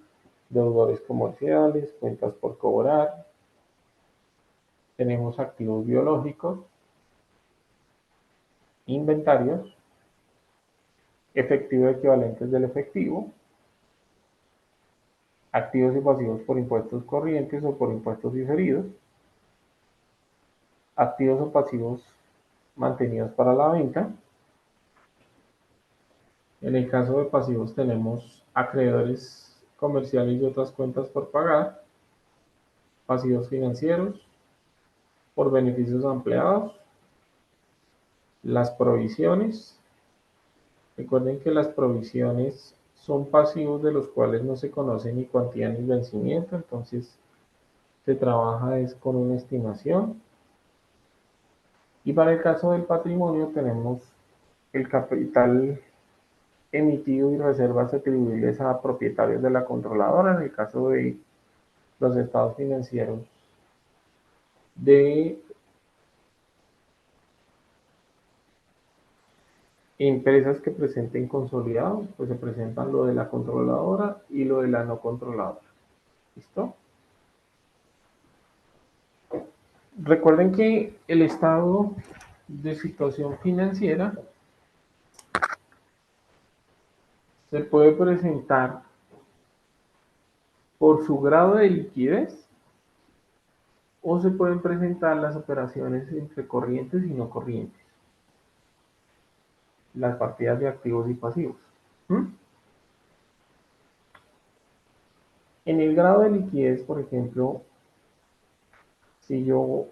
deudores comerciales, cuentas por cobrar. Tenemos activos biológicos, inventarios, efectivo equivalentes del efectivo, activos y pasivos por impuestos corrientes o por impuestos diferidos, activos o pasivos mantenidos para la venta. En el caso de pasivos tenemos acreedores comerciales y otras cuentas por pagar, pasivos financieros, por beneficios ampliados, las provisiones. Recuerden que las provisiones son pasivos de los cuales no se conoce ni cuantía ni vencimiento, entonces se trabaja es con una estimación. Y para el caso del patrimonio tenemos el capital emitido y reservas atribuibles a propietarios de la controladora, en el caso de los estados financieros de empresas que presenten consolidados, pues se presentan lo de la controladora y lo de la no controladora. ¿Listo? Recuerden que el estado de situación financiera se puede presentar por su grado de liquidez o se pueden presentar las operaciones entre corrientes y no corrientes, las partidas de activos y pasivos. ¿Mm? En el grado de liquidez, por ejemplo, si yo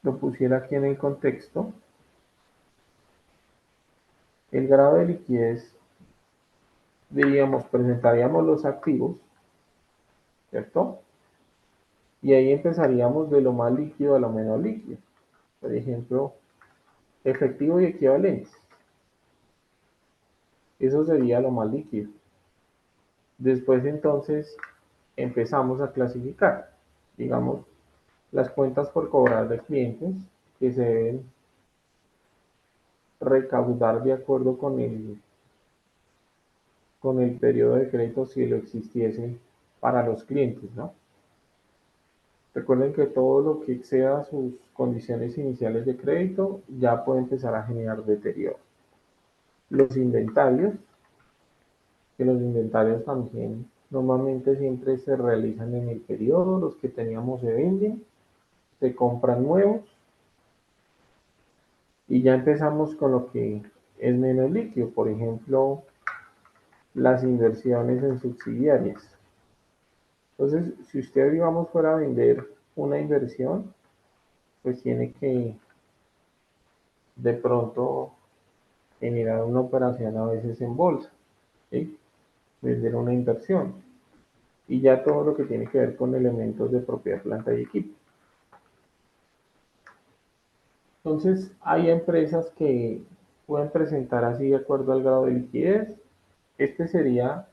lo pusiera aquí en el contexto, el grado de liquidez, diríamos, presentaríamos los activos, ¿cierto? Y ahí empezaríamos de lo más líquido a lo menos líquido. Por ejemplo, efectivo y equivalentes. Eso sería lo más líquido. Después entonces empezamos a clasificar, digamos, las cuentas por cobrar de clientes que se deben recaudar de acuerdo con el periodo de crédito si lo existiese para los clientes, ¿no? Recuerden que todo lo que exceda sus condiciones iniciales de crédito ya puede empezar a generar deterioro. Los inventarios, que los inventarios también normalmente siempre se realizan en el periodo, los que teníamos se venden, se compran nuevos y ya empezamos con lo que es menos líquido, por ejemplo, las inversiones en subsidiarias. Entonces, si usted, digamos, fuera a vender una inversión, pues tiene que de pronto generar una operación a veces en bolsa, ¿sí? Vender una inversión. Y ya todo lo que tiene que ver con elementos de propiedad, planta y equipo. Entonces, hay empresas que pueden presentar así de acuerdo al grado de liquidez. Este sería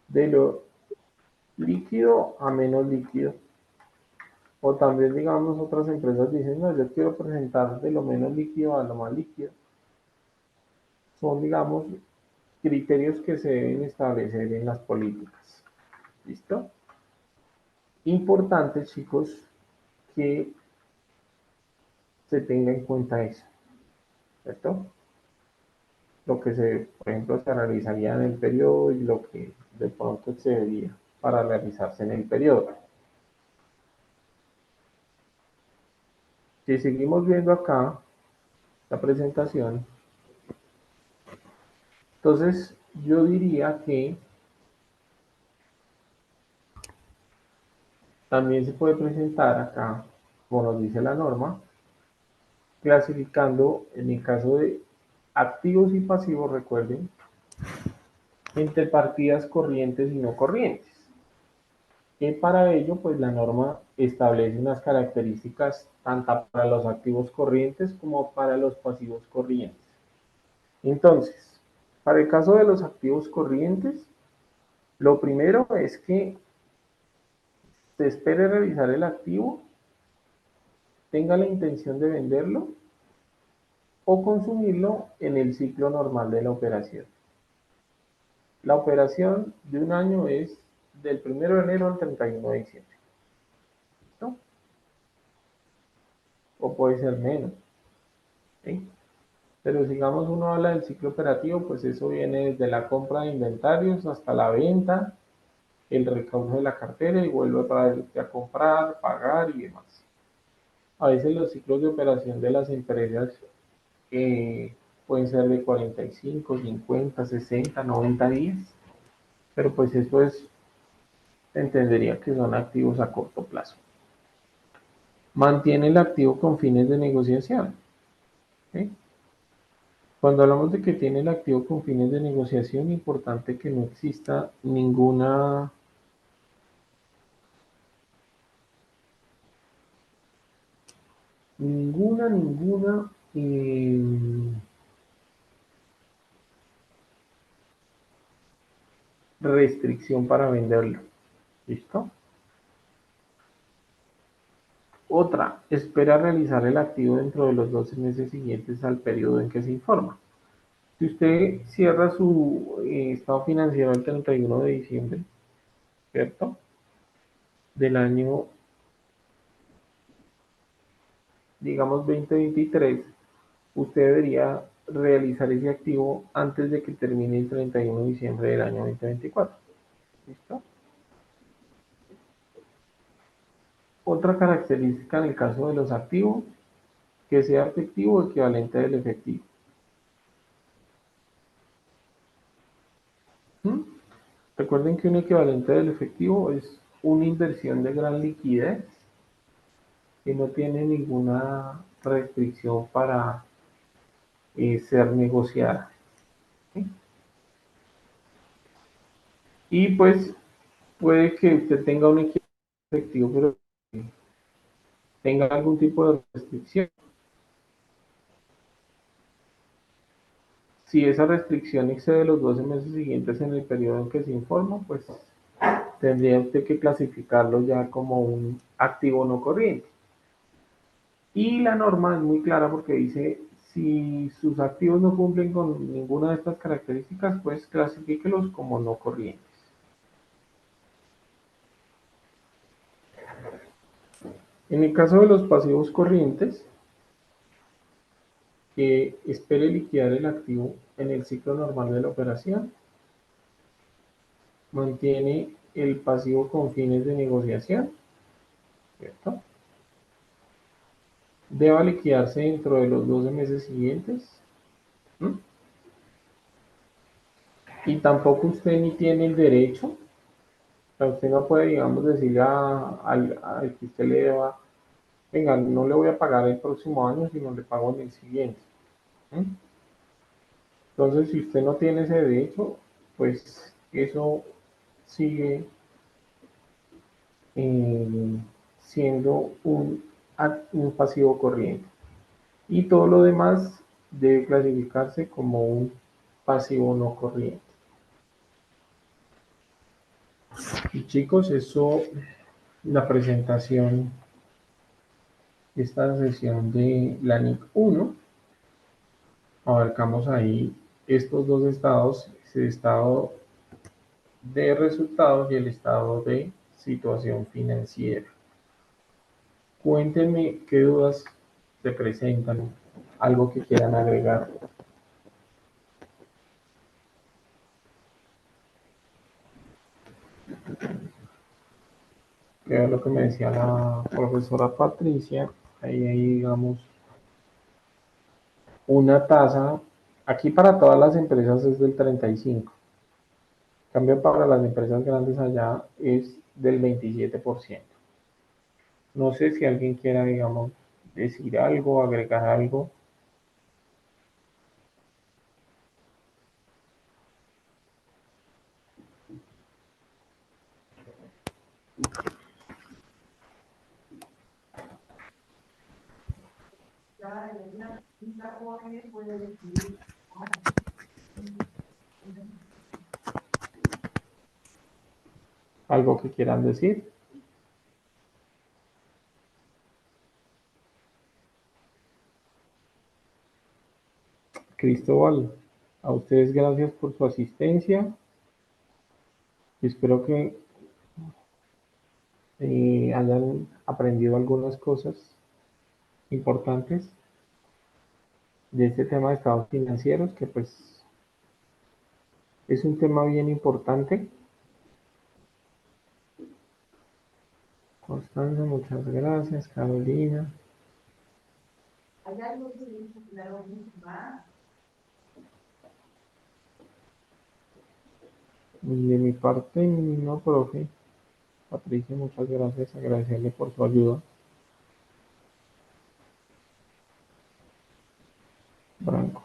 de lo líquido a menos líquido. O también, digamos, otras empresas dicen, no, yo quiero presentar de lo menos líquido a lo más líquido. Son, digamos, criterios que se deben establecer en las políticas. ¿Listo? Importante, chicos, que se tenga en cuenta eso, ¿cierto? Lo que por ejemplo, se realizaría en el periodo y lo que de pronto excedería para realizarse en el periodo. Si seguimos viendo acá la presentación, entonces yo diría que también se puede presentar acá, como nos dice la norma, clasificando en el caso de activos y pasivos, recuerden, entre partidas corrientes y no corrientes. Que para ello, pues la norma establece unas características tanto para los activos corrientes como para los pasivos corrientes. Entonces, para el caso de los activos corrientes, lo primero es que se espere revisar el activo, tenga la intención de venderlo o consumirlo en el ciclo normal de la operación. La operación de un año es del 1 de enero al 31 de diciembre, ¿no? O puede ser menos, ¿sí? Pero digamos uno habla del ciclo operativo, pues eso viene desde la compra de inventarios hasta la venta, el recaudo de la cartera y vuelve otra vez a comprar, pagar y demás. A veces los ciclos de operación de las empresas pueden ser de 45, 50, 60, 90 días, pero pues eso es, entendería que son activos a corto plazo. Mantiene el activo con fines de negociación, ¿sí? Cuando hablamos de que tiene el activo con fines de negociación, es importante que no exista ninguna restricción para venderlo. ¿Listo? Otra, espera realizar el activo dentro de los 12 meses siguientes al periodo en que se informa. Si usted cierra su estado financiero el 31 de diciembre, ¿cierto? Del año, digamos, 2023, usted debería realizar ese activo antes de que termine el 31 de diciembre del año 2024. ¿Listo? Otra característica en el caso de los activos, que sea efectivo o equivalente del efectivo. ¿Mm? Recuerden que un equivalente del efectivo es una inversión de gran liquidez que no tiene ninguna restricción para ser negociada. ¿Sí? Y pues puede que usted tenga un equivalente efectivo, pero tenga algún tipo de restricción. Si esa restricción excede los 12 meses siguientes en el periodo en que se informa, pues tendría usted que clasificarlo ya como un activo no corriente. Y la norma es muy clara porque dice, si sus activos no cumplen con ninguna de estas características, pues clasifíquelos como no corrientes. En el caso de los pasivos corrientes, que espere liquidar el activo en el ciclo normal de la operación, mantiene el pasivo con fines de negociación, ¿cierto? Deba liquidarse dentro de los 12 meses siguientes. ¿Mm? Y tampoco usted ni tiene el derecho, o sea, usted no puede, digamos, decirle al que usted le deba, venga, no le voy a pagar el próximo año, sino le pago en el siguiente. ¿Mm? Entonces, si usted no tiene ese derecho, pues eso sigue eh, siendo un pasivo corriente. Y todo lo demás debe clasificarse como un pasivo no corriente. Y chicos, eso, la presentación de esta sesión de la NIC 1, abarcamos ahí estos dos estados, el estado de resultados y el estado de situación financiera. Cuéntenme qué dudas se presentan, algo que quieran agregar. Que es lo que me decía la profesora Patricia, ahí digamos una tasa, aquí para todas las empresas es del 35%, en cambio para las empresas grandes allá es del 27%. No sé si alguien quiera, digamos, decir algo, agregar algo. Algo que quieran decir. Cristóbal, a ustedes gracias por su asistencia. Espero que hayan aprendido algunas cosas importantes de este tema de estados financieros, que pues es un tema bien importante. Constanza, muchas gracias. Carolina. Y de mi parte, no, profe. Patricia, muchas gracias. Agradecerle por su ayuda. Branco.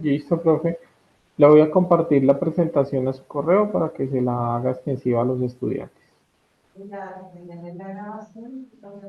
Listo, profe. Le voy a compartir la presentación a su correo para que se la haga extensiva a los estudiantes.